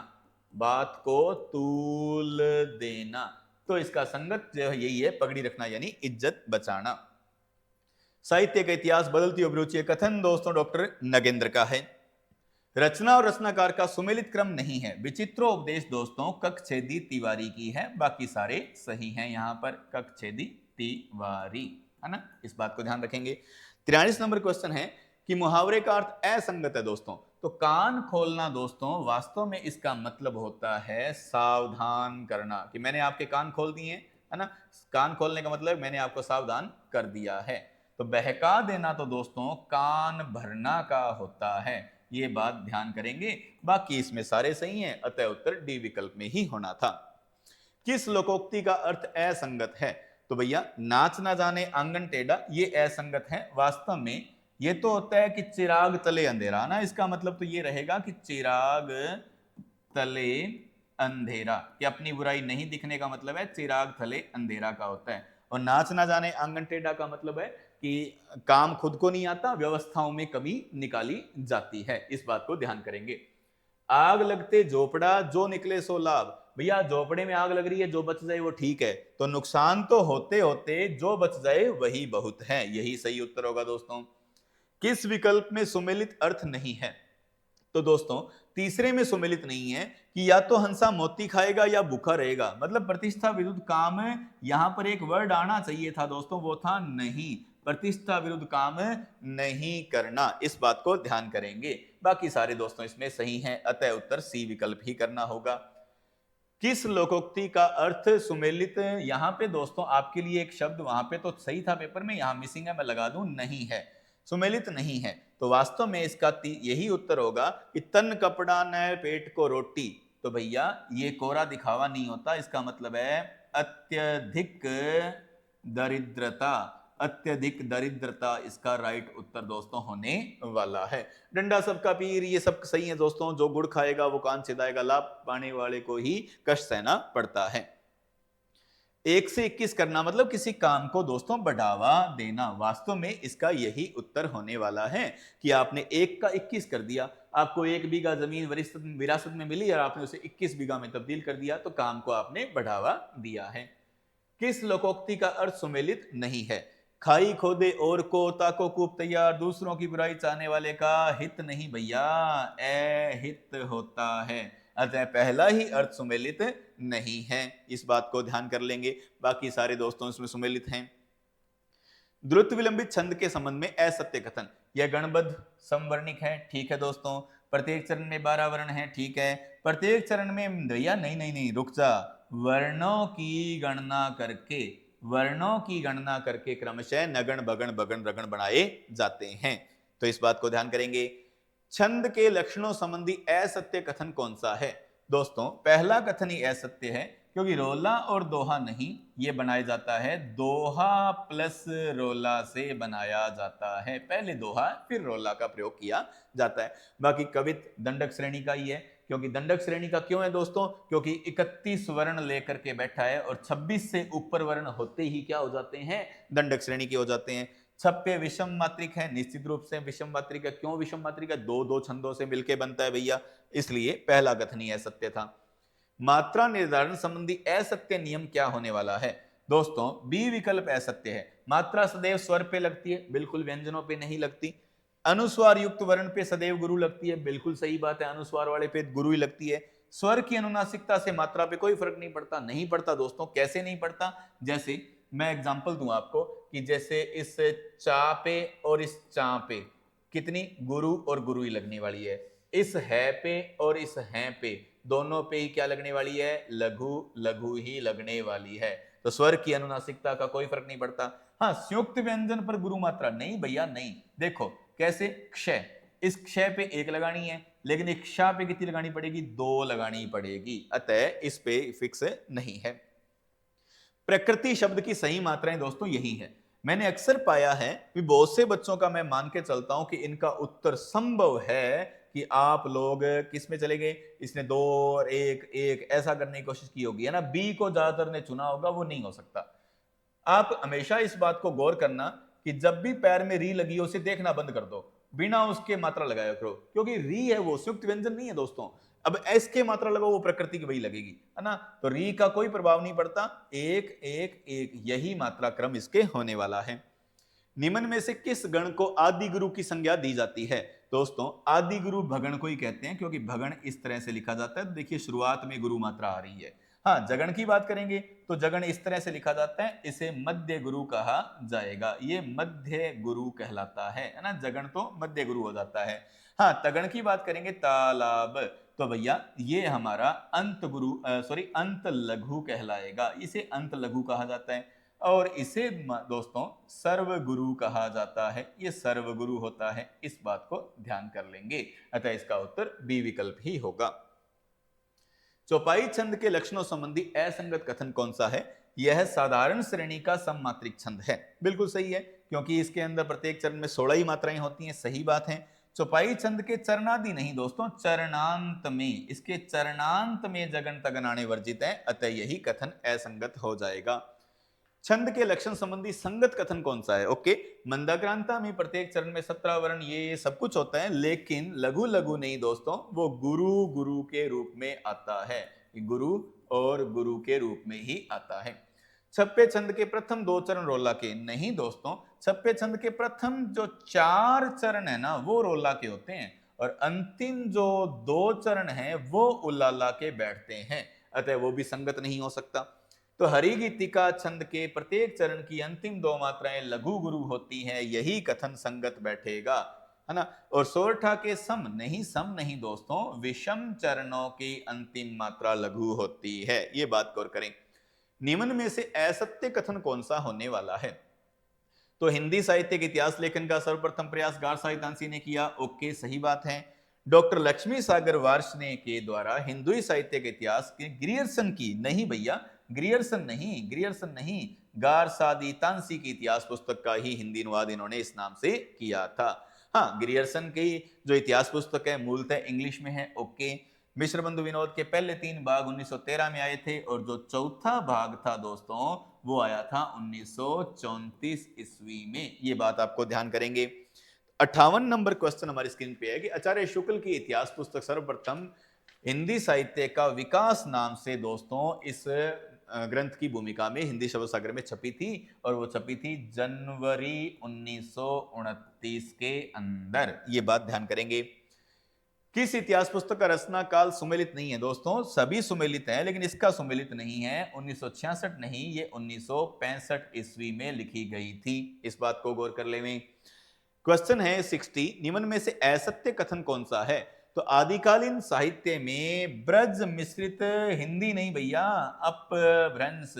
बात को तूल देना। तो इसका संगत जो यही है, पगड़ी रखना यानी इज्जत बचाना। साहित्य का इतिहास बदलती अभिरुचि, कथन दोस्तों डॉक्टर नगेंद्र का है। रचना और रचनाकार का सुमेलित क्रम नहीं है। विचित्रोपदेश दोस्तों कक्षछेदी तिवारी की है, बाकी सारे सही हैं यहाँ पर, कक्षछेदी तिवारी, है ना। इस बात को ध्यान रखेंगे। 43 नंबर क्वेश्चन है कि मुहावरे का अर्थ असंगत है दोस्तों। तो कान खोलना दोस्तों, वास्तव में इसका मतलब होता है सावधान करना, कि मैंने आपके कान खोल दिए, है ना। कान खोलने का मतलब मैंने आपको सावधान कर दिया है। तो बहका देना तो दोस्तों कान भरना का होता है, ये बात ध्यान करेंगे। बाकी इसमें सारे सही हैं, अतः उत्तर डी विकल्प में ही होना था। किस लोकोक्ति का अर्थ असंगत है? तो भैया नाच ना जाने आंगन टेढ़ा, ये असंगत है। वास्तव में ये तो होता है कि चिराग तले अंधेरा ना, इसका मतलब तो ये रहेगा कि चिराग तले अंधेरा, कि अपनी बुराई नहीं दिखने का मतलब है चिराग तले अंधेरा का होता है। और नाच ना जाने आंगन टेढ़ा का मतलब है कि काम खुद को नहीं आता, व्यवस्थाओं में कमी निकाली जाती है। इस बात को ध्यान करेंगे। आग लगते झोपड़ा, जो निकले सो लाभ। भैया झोपड़े में आग लग रही है, जो बच जाए वो ठीक है, तो नुकसान तो होते होते जो बच जाए वही बहुत है, यही सही उत्तर होगा दोस्तों। किस विकल्प में सुमेलित अर्थ नहीं है? तो दोस्तों तीसरे में सुमेलित नहीं है, कि या तो हंसा मोती खाएगा या भूखा रहेगा। मतलब प्रतिष्ठा विरुद्ध काम, यहां पर एक वर्ड आना चाहिए था दोस्तों, वो था नहीं, प्रतिष्ठा विरुद्ध काम नहीं करना। इस बात को ध्यान करेंगे। बाकी सारे दोस्तों इसमें सही हैं, अतः उत्तर सी विकल्प ही करना होगा। किस लोकोक्ति का अर्थ सुमेलित? यहां पे दोस्तों आपके लिए एक शब्द वहां पे तो सही था पेपर में, यहां मिसिंग है, मैं लगा दूं नहीं है, सुमेलित नहीं है। तो वास्तव में इसका यही उत्तर होगा कि तन कपड़ा न पेट को रोटी। तो भैया ये कोरा दिखावा नहीं होता, इसका मतलब है अत्यधिक दरिद्रता, अत्यधिक दरिद्रता इसका राइट उत्तर दोस्तों होने वाला है। डंडा सबका पीर, ये सब सही है दोस्तों, जो गुड़ खाएगा वो कान छिदाएगा, लाभ पाने वाले को ही कष्ट सहना पड़ता है। 1 से 21 करना मतलब किसी काम को दोस्तों बढ़ावा देना, वास्तव में इसका यही उत्तर होने वाला है कि आपने 1 का 21 कर दिया। आपको 1 बीघा जमीन विरासत में मिली और आपने उसे 21 बीघा में तब्दील कर दिया, तो काम को आपने बढ़ावा दिया है। किस लोकोक्ति का अर्थ सुमेलित नहीं है? खाई खोदे और को, ताको कूप तैयार, दूसरों की बुराई चाहने वाले का हित नहीं भैया, अहित होता है। अतः पहला ही अर्थ सुमेलित नहीं है, इस बात को ध्यान कर लेंगे। बाकी सारे दोस्तों इसमें सुमेलित हैं। द्रुत विलंबित छंद के संबंध में असत्य कथन, यह गणबद्ध समवर्णिक है, ठीक है दोस्तों। प्रत्येक चरण में 12 वर्ण है, ठीक है। प्रत्येक चरण में भैया नहीं, रुक जा, वर्णों की गणना करके, वर्णों की गणना करके क्रमशः नगण बगण बगण रगण बनाए जाते हैं, तो इस बात को ध्यान करेंगे। छंद के लक्षणों संबंधी असत्य कथन कौन सा है? दोस्तों पहला कथन ही असत्य है, क्योंकि रोला और दोहा नहीं, ये बनाया जाता है दोहा प्लस रोला से बनाया जाता है, पहले दोहा फिर रोला का प्रयोग किया जाता है। बाकी कवित दंडक श्रेणी का ही है, क्योंकि दंडक श्रेणी का क्यों है दोस्तों? क्योंकि 31 वर्ण लेकर के बैठा है और 26 से ऊपर वर्ण होते ही क्या हो जाते हैं? दंडक श्रेणी के हो जाते हैं। छप्पे विषम मात्रिक है, निश्चित रूप से विषम मात्रिक है। क्यों विषम मात्रिक है? दो दो छंदों से मिलकर बनता है भैया, इसलिए पहला कथन ही असत्य था। मात्रा निर्धारण संबंधी असत्य नियम क्या होने वाला है? दोस्तों बी विकल्प असत्य है। मात्रा सदैव स्वर पे लगती है, बिल्कुल व्यंजनों पे नहीं लगती। अनुस्वार युक्त वर्ण पे सदैव गुरु लगती है, बिल्कुल सही बात है, अनुस्वार वाले पे गुरु ही लगती है। स्वर की अनुनासिकता से मात्रा पे कोई फर्क नहीं पड़ता, नहीं पड़ता दोस्तों। कैसे नहीं पड़ता? जैसे मैं एग्जांपल दूं आपको कि जैसे इस चा पे और इस चा पे कितनी गुरु और गुरु ही लगने वाली है। इस है पे और इस हैं पे दोनों पे ही क्या लगने वाली है? लघु लघु ही लगने वाली है। तो स्वर की अनुनासिकता का कोई फर्क नहीं पड़ता। हाँ, संयुक्त व्यंजन पर गुरु मात्रा नहीं भैया, नहीं। देखो कैसे, क्षय, इस क्षय पे एक लगानी है, लेकिन एक क्षा पे कितनी लगानी पड़ेगी? दो लगानी पड़ेगी, अतः इस पे फिक्स नहीं है। प्रकृति शब्द की सही मात्राएं दोस्तों यही है। मैंने अक्सर पाया है कि बहुत से बच्चों का मैं मान के चलता हूं कि इनका उत्तर संभव है कि आप लोग किस में चले गए, इसने दो और एक एक ऐसा करने की कोशिश की होगी, है ना। बी को ज्यादातर ने चुना होगा, वो नहीं हो सकता। आप हमेशा इस बात को गौर करना कि जब भी पैर में री लगी हो उसे देखना बंद कर दो, बिना उसके मात्रा लगाया करो, क्योंकि री है वो संयुक्त व्यंजन नहीं है दोस्तों। अब एस के मात्रा लगाओ वो प्रकृति की वही लगेगी, है ना। तो री का कोई प्रभाव नहीं पड़ता, एक एक एक यही मात्रा क्रम इसके होने वाला है। निम्न में से किस गण को आदि गुरु की संज्ञा दी जाती है? दोस्तों आदि गुरु भगण को ही कहते हैं, क्योंकि भगण इस तरह से लिखा जाता है। देखिए शुरुआत में गुरु मात्रा आ रही है। हाँ, जगण की बात करेंगे तो जगण इस तरह से लिखा जाता है, इसे मध्य गुरु कहा जाएगा। ये मध्य गुरु कहलाता है ना। जगण तो मध्य गुरु हो जाता है। हाँ, तगण की बात करेंगे, तालाब, तो भैया ये हमारा अंत गुरु अंत लघु कहलाएगा, इसे अंत लघु कहा जाता है। और इसे दोस्तों सर्व गुरु कहा जाता है, ये सर्व गुरु होता है, इस बात को ध्यान कर लेंगे। अतः इसका उत्तर बी विकल्प ही होगा। चौपाई छंद के लक्षणों संबंधी असंगत कथन कौन सा है? यह साधारण श्रेणी का सममात्रिक छंद है। बिल्कुल सही है, क्योंकि इसके अंदर प्रत्येक चरण में 16 ही मात्राएं होती हैं, सही बात है। चौपाई छंद के चरणादि नहीं दोस्तों, चरणांत में, इसके चरणांत में जगन तगन आने वर्जित है, अतः यही कथन असंगत हो जाएगा। छंद के लक्षण संबंधी संगत कथन कौन सा है? ओके, मंदाक्रांता में प्रत्येक चरण में 17 वर्ण ये सब कुछ होता है, लेकिन लघु लघु नहीं दोस्तों, वो गुरु गुरु के रूप में आता है, गुरु और गुरु के रूप में ही आता है। छप्पे छंद के प्रथम दो चरण रोला के नहीं दोस्तों, छप्पे छंद के प्रथम जो 4 चरण है ना वो रोला के होते हैं, और अंतिम जो 2 चरण है वो उलाला के बैठते हैं, अतः वो भी संगत नहीं हो सकता। तो हरिगीतिका छंद के प्रत्येक चरण की अंतिम 2 मात्राएं लघु गुरु होती हैं, यही कथन संगत बैठेगा, है ना। और सोरठा के सम नहीं दोस्तों, विषम चरणों की अंतिम मात्रा लघु होती है, ये बात गौर करें। निम्न में से असत्य कथन कौन सा होने वाला है? तो हिंदी साहित्य के इतिहास लेखन का सर्वप्रथम प्रयास गार साहित्यांशी ने किया, ओके सही बात है। डॉक्टर लक्ष्मी सागर वार्ष्णेय के द्वारा हिंदुई साहित्य के इतिहास की ग्रियर्सन की नहीं भैया, ग्रियर्सन नहीं, गार सादी तांसी की इतिहास पुस्तक का ही हिंदी अनुवाद इन्होंने इस नाम से किया था। हाँ, ग्रियर्सन की जो इतिहास पुस्तक है मूलतः इंग्लिश में है, ओके। मिश्र बंधु विनोद के पहले 3 भाग 1913 में आए थे, और जो चौथा भाग था दोस्तों वो आया था 1934 ईस्वी में, ये बात आपको ध्यान करेंगे। 58 नंबर क्वेश्चन हमारी स्क्रीन पे है कि आचार्य शुक्ल की इतिहास पुस्तक सर्वप्रथम हिंदी साहित्य का विकास नाम से दोस्तों इस ग्रंथ की भूमिका में हिंदी शब्द सागर में छपी थी, और वो छपी थी जनवरी 1929 के अंदर, ये बात ध्यान करेंगे। किस इतिहास पुस्तक का रचना काल सुमेलित नहीं है? दोस्तों सभी सुमेलित हैं, लेकिन इसका सुमेलित नहीं है। 1966 नहीं, ये 1965 ईस्वी में लिखी गई थी, इस बात को गौर कर लें। क्वेश्चन है 60, निम्न में से असत्य कथन कौन सा है? तो आदिकालीन साहित्य में ब्रज मिश्रित हिंदी नहीं भैया, अपभ्रंश,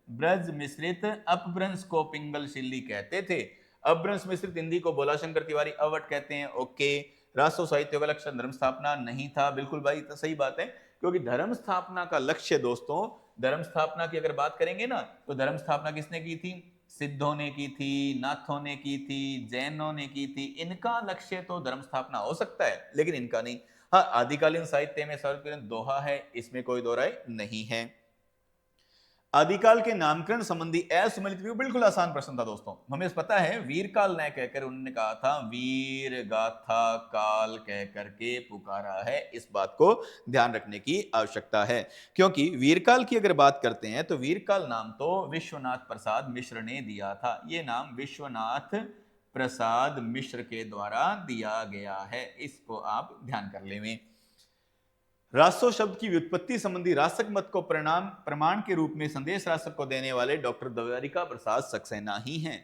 ब्रज मिश्रित अपभ्रंश को पिंगल शिल्ली कहते थे। अपभ्रंश मिश्रित हिंदी को भोलाशंकर तिवारी अवट कहते हैं, ओके। राष्ट्र साहित्य का लक्ष्य धर्म स्थापना नहीं था, बिल्कुल भाई तो सही बात है, क्योंकि धर्म स्थापना का लक्ष्य दोस्तों, धर्म स्थापना की अगर बात करेंगे ना तो धर्म स्थापना किसने की थी? सिद्धों ने की थी, नाथों ने की थी, जैनों ने की थी। इनका लक्ष्य तो धर्म स्थापना हो सकता है, लेकिन इनका नहीं। हाँ, आदिकालीन साहित्य में सर्वप्रथम दोहा है, इसमें कोई दो राय नहीं है। आदिकाल के नामकरण संबंधी असुमेलित व्यू, बिल्कुल आसान प्रश्न था दोस्तों। हमें पता है वीर काल न कहकर उन्होंने कहा था वीर गाथा काल कह करके पुकारा है। इस बात को ध्यान रखने की आवश्यकता है, क्योंकि वीरकाल की अगर बात करते हैं तो वीरकाल नाम तो विश्वनाथ प्रसाद मिश्र ने दिया था। ये नाम विश्वनाथ प्रसाद मिश्र के द्वारा दिया गया है, इसको आप ध्यान कर लें। रासो शब्द की व्युत्पत्ति संबंधी रासक मत को प्रमाण के रूप में संदेश रासक को देने वाले डॉक्टर द्वारिका प्रसाद सक्सेना ही हैं।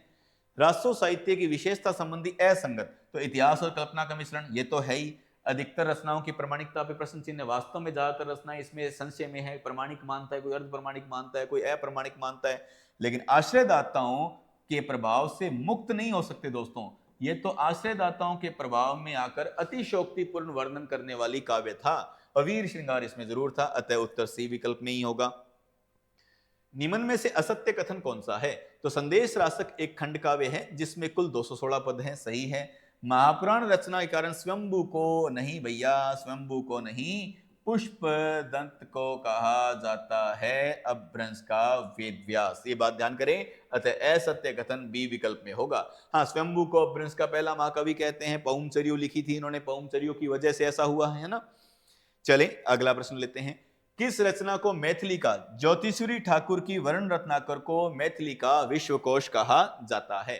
रासो साहित्य की विशेषता संबंधी असंगत, तो इतिहास और कल्पना का मिश्रण, ये तो है ही। अधिकतर रचनाओं की प्रमाणिकता पे प्रश्न चिन्ह। वास्तव में ज्यादातर रचनाएं इसमें संशय में है, प्रमाणिक मानता है, कोई अर्ध प्रमाणिक मानता है, कोई अप्रमाणिक मानता है। लेकिन आश्रयदाताओं के प्रभाव से मुक्त नहीं हो सकते दोस्तों। ये तो आश्रयदाताओं के प्रभाव में आकर अतिशोक्तिपूर्ण वर्णन करने वाली काव्य था, और वीर श्रृंगार इसमें जरूर था, अतः उत्तर सी विकल्प में ही होगा। निम्न में से असत्य कथन कौन सा है? तो संदेश रासक एक खंड काव्य है जिसमें कुल 216 पद हैं, सही है। महापुराण रचना के कारण स्वयंभू को नहीं भैया, स्वयंभू को नहीं, पुष्प दंत को कहा जाता है अपभ्रंश का वेद व्यास। ये बात ध्यान करें, अतः असत्य कथन बी विकल्प में होगा। हाँ, स्वयंभू को अपभ्रंश का पहला महाकवि कहते हैं, पौमचर्यू लिखी थी इन्होंने, पौमचर्यू की वजह से ऐसा हुआ है ना। चले अगला प्रश्न लेते हैं। किस रचना को मैथिली का ज्योतिषुरी ठाकुर की वर्ण रत्नाकर को मैथिली का विश्वकोश कहा जाता है?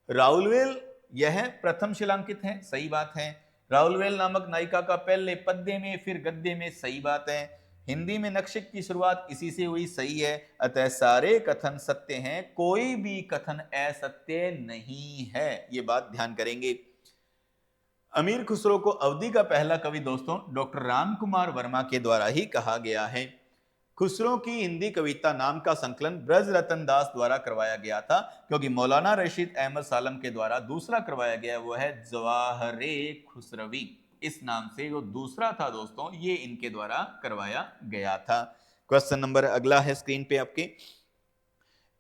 राउलवेल यह प्रथम शिलांकित है, सही बात है। राउलवेल नामक नायिका का पहले पद्य में फिर गद्य में, सही बात है। हिंदी में नक्शिक की शुरुआत इसी से हुई, सही है। अतः सारे कथन सत्य हैं, कोई भी कथन असत्य नहीं है, ये बात ध्यान करेंगे। अमीर खुसरो को अवधि का पहला कवि दोस्तों डॉक्टर राम कुमार वर्मा के द्वारा ही कहा गया है। खुसरो की हिंदी कविता नाम का संकलन ब्रज रतन दास द्वारा करवाया गया था, क्योंकि मौलाना रशीद अहमद सालम के द्वारा दूसरा करवाया गया वो है जवाहरे खुसरवी। इस नाम से जो दूसरा था दोस्तों, ये इनके द्वारा करवाया गया था। क्वेश्चन नंबर अगला है स्क्रीन पे आपके।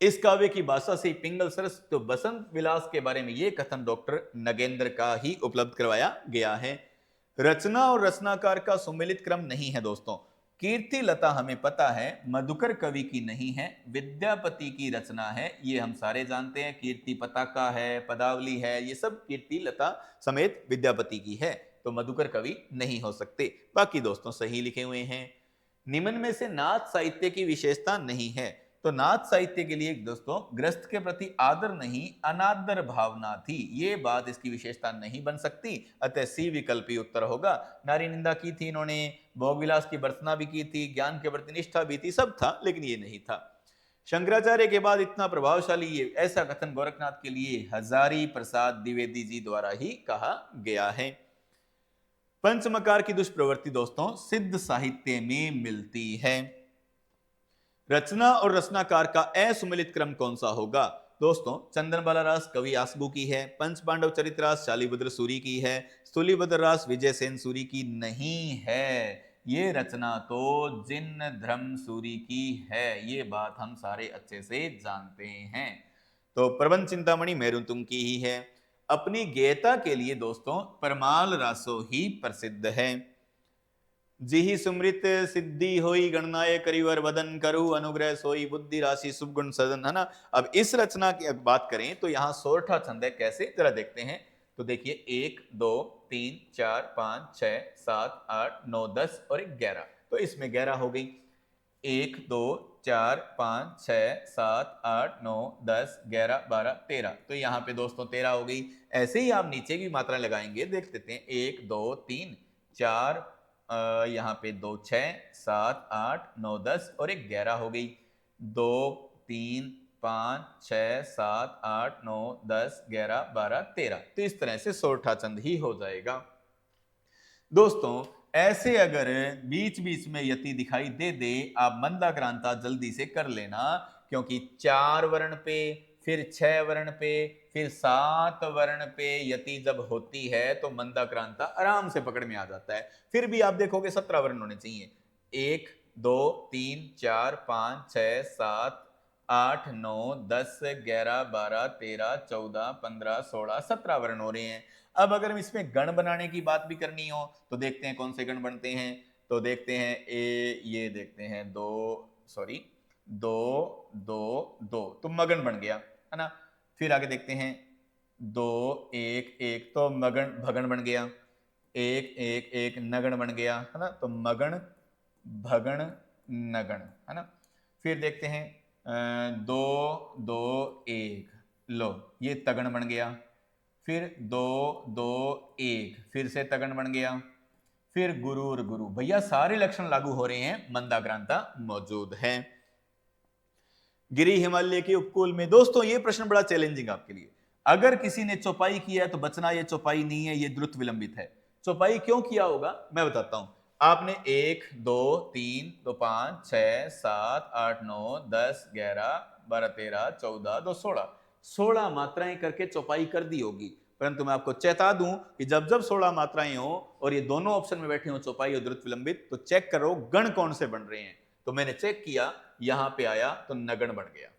इस काव्य की भाषा से पिंगल सरस, तो बसंत विलास के बारे में यह कथन डॉक्टर नगेंद्र का ही उपलब्ध करवाया गया है। रचना और रचनाकार का सुमेलित क्रम नहीं है दोस्तों। कीर्ति लता हमें पता है मधुकर कवि की नहीं है, विद्यापति की रचना है, ये हम सारे जानते हैं। कीर्ति पताका है, पदावली है, ये सब कीर्ति लता समेत विद्यापति की है, तो मधुकर कवि नहीं हो सकते। बाकी दोस्तों सही लिखे हुए हैं। निम्न में से नाथ साहित्य की विशेषता नहीं है, तो नाथ साहित्य के लिए दोस्तों ग्रस्त के प्रति आदर नहीं अनादर भावना थी, ये बात इसकी विशेषता नहीं बन सकती, अतः सी विकल्प ही उत्तर होगा। नारी निंदा की थी इन्होंने, भोग विलास की भर्त्सना भी की थी, ज्ञान के प्रति निष्ठा भी थी, सब था, लेकिन ये नहीं था। शंकराचार्य के बाद इतना प्रभावशाली ये ऐसा कथन गोरखनाथ के लिए हजारी प्रसाद द्विवेदी जी द्वारा ही कहा गया है। पंचमकार की दुष्प्रवृत्ति दोस्तों सिद्ध साहित्य में मिलती है। रचना और रचनाकार का असुमेलित क्रम कौन सा होगा? दोस्तों चंदनबाला रास कवि आसबू की है, पंच पांडव चरित्र रास शालिभद्र सूरी की है, स्थूलीभद्र रास विजय सेन सूरी की नहीं है। ये रचना तो जिन धर्म सूरी की है, ये बात हम सारे अच्छे से जानते हैं। तो प्रबंध चिंतामणि मेरुतुंग की ही है। अपनी गेयता के लिए दोस्तों परमाल रासो ही प्रसिद्ध है। जिहि सुमृत सिद्धि होई गणनाय करिवर वदन करु अनुग्रह सोई बुद्धि राशि शुभ गुण सदन, है ना। अब इस रचना की बात करें तो यहाँ सोरठा छंद है, कैसे जरा देखते हैं। तो देखिए 1 2 3 4 5 6 7 8 9 10 और 11, तो इसमें 11 हो गई। 1 2 4 5 6 7 8 9 10 11 12 13, तो यहाँ पे दोस्तों 13 हो गई। ऐसे ही आप नीचे की मात्रा लगाएंगे, देख लेते हैं 1 2 3 4, यहाँ पे 2 6 7 8 9 10 और 11 हो गई। 2 3 5 6 7 8 9 10 11 12 13, तो इस तरह से सोरठा चंद ही हो जाएगा। दोस्तों ऐसे अगर बीच बीच में यति दिखाई दे दे, आप मंदाक्रांता जल्दी से कर लेना, क्योंकि 4 वर्ण पे फिर 6 वर्ण पे फिर 7 वर्ण पे यति जब होती है तो मंदाक्रांता आराम से पकड़ में आ जाता है। फिर भी आप देखोगे 17 वर्ण होने चाहिए। 1 2 3 4 5 6 7 8 9 10 11 12 13 14 15 16 17 वर्ण हो रहे हैं। अब अगर हम इसमें गण बनाने की बात भी करनी हो तो देखते हैं कौन से गण बनते हैं। तो देखते हैं ये देखते हैं दो, सॉरी, दो दो दो, तो मगन बन गया, है ना। फिर आगे देखते हैं 2 1 1, तो मगन भगन बन गया। 1 1 1 नगण बन गया, है ना। तो मगन भगण नगण, है ना। फिर देखते हैं 2 2 1, लो ये तगण बन गया। फिर 2 2 1, फिर से तगण बन गया। फिर गुरूर गुरु, भैया सारे लक्षण लागू हो रहे हैं, मंदाक्रांता मौजूद है। गिरी हिमालय के उपकूल में, दोस्तों ये प्रश्न बड़ा चैलेंजिंग आपके लिए। अगर किसी ने चौपाई किया है तो बचना, ये चौपाई नहीं है, ये द्रुत विलंबित है। चौपाई क्यों किया होगा मैं बताता हूं। आपने 1 2 3 2 5 6 7 8 9 10 11 12 13 14 2 16 मात्राएं करके चौपाई कर दी होगी। परंतु मैं आपको चेता दूं कि जब जब 16 मात्राएं हो और ये दोनों ऑप्शन में बैठे हो, चौपाई और द्रुत विलंबित, तो चेक करो गण कौन से बन रहे हैं। तो मैंने चेक किया, यहां पे आया तो नगण बन गया,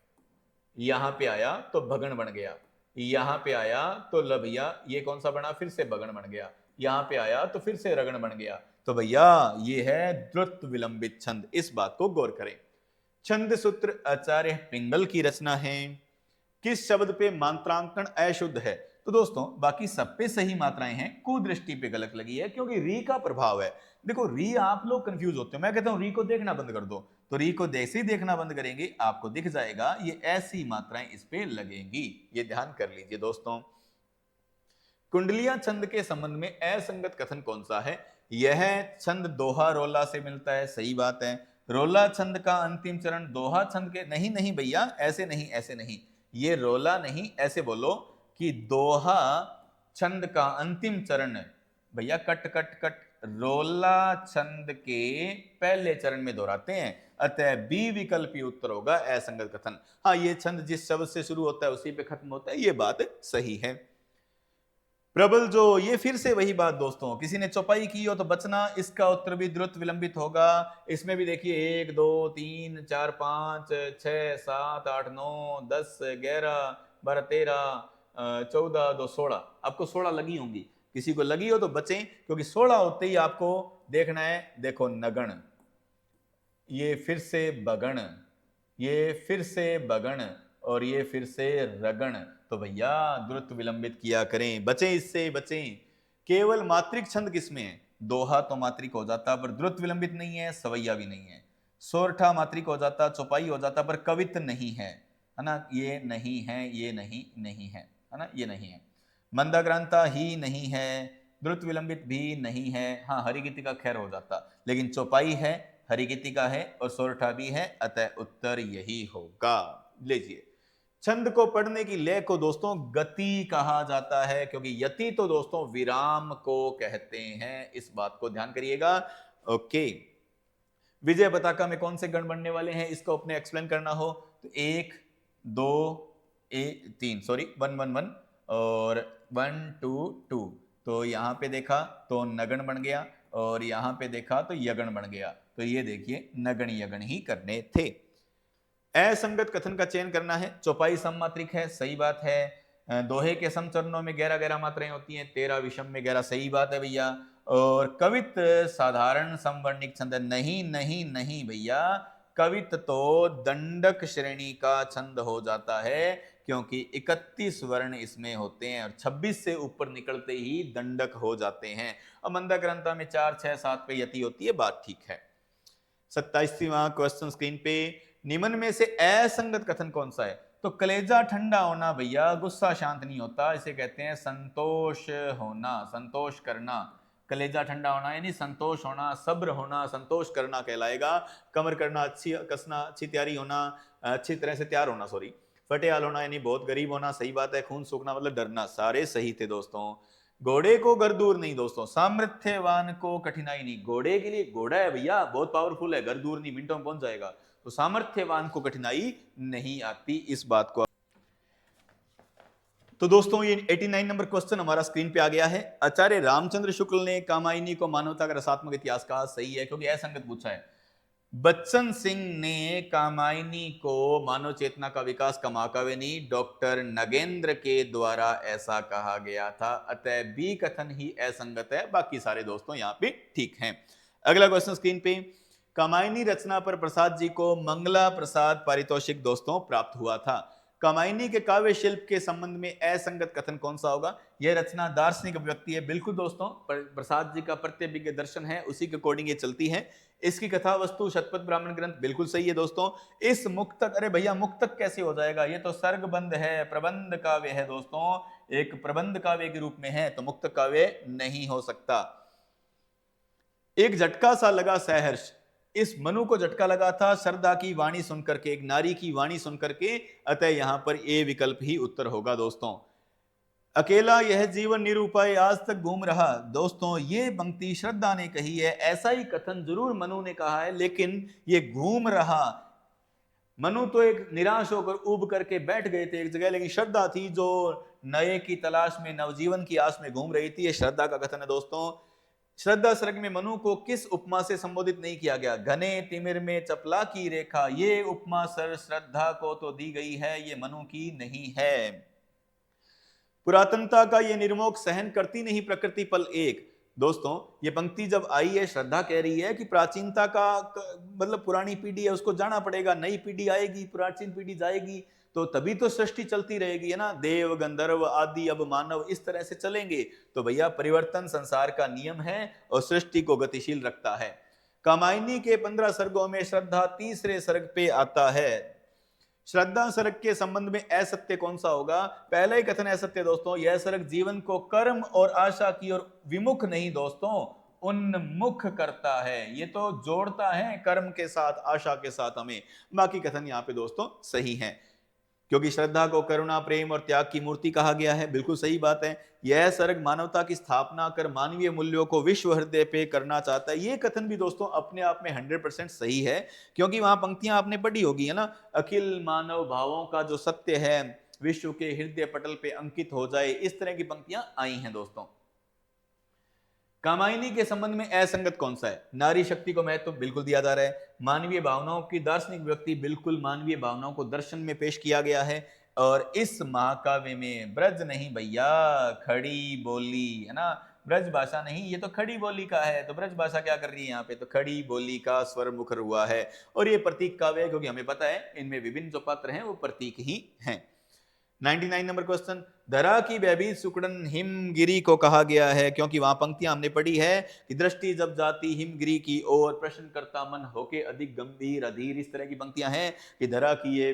यहां पे आया तो भगण बन गया, यहां पे आया तो ल भैया ये कौन सा बना, फिर से भगण बन गया, यहां पे आया तो फिर से रगण बन गया। तो भैया ये है द्रुत विलंबित छंद, इस बात को गौर करें। छंद सूत्र आचार्य पिंगल की रचना है। किस शब्द पे मात्रांकन अशुद्ध है? तो दोस्तों बाकी सब पे सही मात्राएं हैं, कुदृष्टि पे गलत लगी है क्योंकि री का प्रभाव है। देखो री, आप लोग कंफ्यूज होते हो, मैं कहता हूं री को देखना बंद कर दो। तो री को जैसे ही देखना बंद करेंगे आपको दिख जाएगा ये ऐसी मात्राएं इस पे लगेंगी, ये ध्यान कर लीजिए दोस्तों। कुंडलिया छंद के संबंध में असंगत कथन कौन सा है? यह छंद दोहा रोला से मिलता है, सही बात है। रोला छंद का अंतिम चरण दोहा छंद के, नहीं नहीं भैया ऐसे नहीं, ऐसे नहीं, ये रोला नहीं, ऐसे बोलो कि दोहा छंद का अंतिम चरण, भैया कट कट कट, रोला छंद के पहले चरण में दोहराते हैं, अतः बी विकल्प ही उत्तर होगा, असंगत कथन। हाँ, ये छंद जिस शब्द से शुरू होता है उसी पे खत्म होता है, ये बात सही है। प्रबल जो, ये फिर से वही बात दोस्तों, किसी ने चौपाई की हो तो बचना, इसका उत्तर भी द्रुत विलंबित होगा। इसमें भी देखिए 1 2 3 4 5 6 7 8 9 10 11 12 13 14 2 16, आपको 16 लगी होंगी। किसी को लगी हो तो बचें, क्योंकि 16 होते ही आपको देखना है, देखो नगण, ये फिर से बगण, ये फिर से बगण, और ये फिर से रगण। तो भैया द्रुत विलंबित किया करें, बचें इससे, बचें। केवल मात्रिक छंद किसमें है? दोहा तो मात्रिक हो जाता पर द्रुत विलंबित नहीं है, सवैया भी नहीं है। सोरठा मात्रिक हो जाता, चौपाई हो जाता, पर कवित नहीं है ना, ये नहीं है, ये नहीं नहीं है ना, ये नहीं है। मंदाग्रांता ही नहीं है, द्रुत विलंबित भी नहीं है। हाँ, हरिगीतिका खैर हो जाता, लेकिन चौपाई है, हरिगीतिका है और सोरठा भी है, अतः उत्तर यही होगा। लीजिए, छंद को पढ़ने की लय को दोस्तों गति कहा जाता है, क्योंकि यति तो दोस्तों विराम को कहते हैं, इस बात को ध्यान करिएगा। ओके, विजय पताका में कौन से गण बनने वाले हैं, इसको अपने एक्सप्लेन करना हो तो 1 2 3, सॉरी 1 1 1 और 1 2 2, तो यहां पे देखा तो नगण बन गया और यहां पे देखा तो यगण बन गया। तो ये देखिए नगण यगण ही करने थे। असंगत कथन का चयन करना है, चौपाई सममात्रिक है, सही बात है। दोहे के सम चरणों में 11 11 मात्राएं होती हैं, 13 विषम में 11, सही बात है भैया। और कवित साधारण समवर्णिक छंद, नहीं नहीं नहीं भैया, कवित तो दंडक श्रेणी का छंद हो जाता है, क्योंकि 31 वर्ण इसमें होते हैं और 26 से ऊपर निकलते ही दंडक हो जाते हैं। और मंदाक्रांता में 4 6 7 पे यति होती है, बात ठीक है। 27वां क्वेश्चन स्क्रीन पे, निम्न में से असंगत कथन कौन सा है? तो कलेजा ठंडा होना भैया, गुस्सा शांत नहीं होता, इसे कहते हैं संतोष होना, संतोष करना। कलेजा ठंडा होना यानी संतोष होना, सब्र होना, संतोष करना कहलाएगा। कमर करना, अच्छी कसना, अच्छी तैयारी होना, अच्छी तरह से तैयार होना, सॉरी। फटेहाल होना यानी बहुत गरीब होना, सही बात है। खून सूखना मतलब डरना, सारे सही थे दोस्तों। घोड़े को घर दूर नहीं दोस्तों, सामर्थ्यवान को कठिनाई नहीं। घोड़े के लिए, घोड़ा है भैया बहुत पावरफुल है, घर दूर नहीं, मिनटों में पहुंच जाएगा। तो सामर्थ्यवान को कठिनाई नहीं आती, इस बात को। तो दोस्तों ये 89 नंबर क्वेश्चन हमारा स्क्रीन पे आ गया है। आचार्य रामचंद्र शुक्ल ने कामायनी को मानवता का रसात्मक इतिहास कहा, सही है, क्योंकि असंगत पूछा है। बच्चन सिंह ने कामायनी को मानव चेतना का विकास कमाकावेनी डॉक्टर नगेंद्र के द्वारा ऐसा कहा गया था, अतः बी कथन ही असंगत है, बाकी सारे दोस्तों यहाँ पे ठीक हैं। अगला क्वेश्चन स्क्रीन पे, कामायनी रचना पर प्रसाद जी को मंगला प्रसाद पारितोषिक दोस्तों प्राप्त हुआ था। कामायनी के काव्य शिल्प के संबंध में असंगत कथन कौन सा होगा? यह रचना दार्शनिक अभिव्यक्ति है, बिल्कुल दोस्तों, प्रसाद जी का प्रत्यभिज्ञ दर्शन है, उसी के अकॉर्डिंग ये चलती है। इसकी कथा वस्तु शतपथ ब्राह्मण ग्रंथ, बिल्कुल सही है दोस्तों। इस मुक्तक, अरे भैया मुक्तक कैसे हो जाएगा, ये तो सर्गबंध है, प्रबंध काव्य है दोस्तों, एक प्रबंध काव्य के रूप में है, तो मुक्तक काव्य नहीं हो सकता। एक झटका सा लगा सहर्ष, इस मनु को झटका लगा था श्रद्धा की वाणी सुनकर के, एक नारी की वाणी सुनकर के, अतः यहां पर ए विकल्प ही उत्तर होगा दोस्तों। अकेला यह जीवन निरूपाय आज तक घूम रहा, दोस्तों ये पंक्ति श्रद्धा ने कही है, ऐसा ही कथन जरूर मनु ने कहा है, लेकिन ये घूम रहा, मनु तो एक निराश होकर उब करके बैठ गए थे एक जगह, लेकिन श्रद्धा थी जो नए की तलाश में, नवजीवन की आस में घूम रही थी, ये श्रद्धा का कथन है दोस्तों। श्रद्धा सर्ग में मनु को किस उपमा से संबोधित नहीं किया गया? घने तिमिर में चपला की रेखा, ये उपमा सर श्रद्धा को तो दी गई है, ये मनु की नहीं है। पुरातनता का ये निर्मोक सहन करती नहीं प्रकृति पल एक, दोस्तों ये पंक्ति जब आई है, श्रद्धा कह रही है कि प्राचीनता का मतलब पुरानी पीढ़ी है, उसको जाना पड़ेगा, नई पीढ़ी आएगी, प्राचीन पीढ़ी जाएगी, तो तभी तो सृष्टि चलती रहेगी, है ना, देव गंधर्व आदि अब मानव, इस तरह से चलेंगे, तो भैया परिवर्तन संसार का नियम है और सृष्टि को गतिशील रखता है। कामायनी के 15 सर्गों में श्रद्धा तीसरे सर्ग पे आता है। श्रद्धा सर्ग के संबंध में असत्य कौन सा होगा? पहला ही कथन असत्य दोस्तों, यह सर्ग जीवन को कर्म और आशा की ओर विमुख नहीं दोस्तों, उन्मुख करता है, ये तो जोड़ता है कर्म के साथ, आशा के साथ हमें, बाकी कथन यहाँ पे दोस्तों सही है, क्योंकि श्रद्धा को करुणा, प्रेम और त्याग की मूर्ति कहा गया है, बिल्कुल सही बात है। यह सर्ग मानवता की स्थापना कर मानवीय मूल्यों को विश्व हृदय पे करना चाहता है, ये कथन भी दोस्तों अपने आप में 100% सही है, क्योंकि वहां पंक्तियां आपने पढ़ी होगी, है ना, अखिल मानव भावों का जो सत्य है विश्व के हृदय पटल पे अंकित हो जाए, इस तरह की पंक्तियां आई हैं दोस्तों। कामायनी के संबंध में असंगत कौन सा है? नारी शक्ति को महत्व बिल्कुल दिया जा रहा है, मानवीय भावनाओं की दार्शनिक व्यक्ति, बिल्कुल मानवीय भावनाओं को दर्शन में पेश किया गया है, और इस महाकाव्य में ब्रज नहीं भैया, खड़ी बोली, है ना, ब्रज भाषा नहीं, ये तो खड़ी बोली का है, तो ब्रज भाषा क्या कर रही है यहाँ पे, तो खड़ी बोली का स्वर मुखर हुआ है, और ये प्रतीक काव्य है, क्योंकि हमें पता है इनमें विभिन्न जो पात्र हैं वो प्रतीक ही हैं। 99 नंबर क्वेश्चन, धरा की भयभीत सुकड़न हिमगिरी को कहा गया है, क्योंकि वहां पंक्तियां हमने पढ़ी है कि दृष्टि जब जाती हिमगिरी की ओर, प्रश्न करता मन होके अधिक गंभीर अधीर, इस तरह की पंक्तियां हैं कि धरा की ये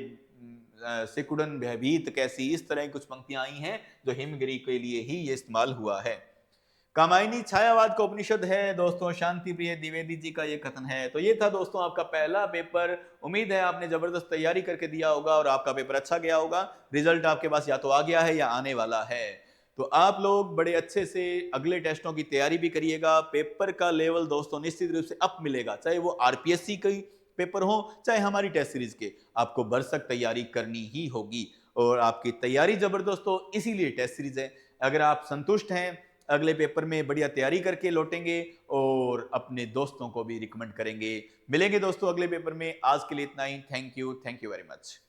सिकुड़न भयभीत कैसी, इस तरह की कुछ पंक्तियां आई हैं जो हिमगिरी के लिए ही ये इस्तेमाल हुआ है। कामायनी छायावाद का उपनिषद है दोस्तों, शांति प्रिय द्विवेदी जी का ये कथन है। तो ये था दोस्तों आपका पहला पेपर, उम्मीद है आपने जबरदस्त तैयारी करके दिया होगा और आपका पेपर अच्छा गया होगा, रिजल्ट आपके पास या तो आ गया है या आने वाला है, तो आप लोग बड़े अच्छे से अगले टेस्टों की तैयारी भी करिएगा। पेपर का लेवल दोस्तों निश्चित रूप से अप मिलेगा, चाहे वो आरपीएससी के पेपर हो चाहे हमारी टेस्ट सीरीज के, आपको भरसक तैयारी करनी ही होगी, और आपकी तैयारी जबरदस्त हो इसीलिए टेस्ट सीरीज है। अगर आप संतुष्ट हैं, अगले पेपर में बढ़िया तैयारी करके लौटेंगे और अपने दोस्तों को भी रिकमेंड करेंगे। मिलेंगे दोस्तों अगले पेपर में, आज के लिए इतना ही। Thank you very much.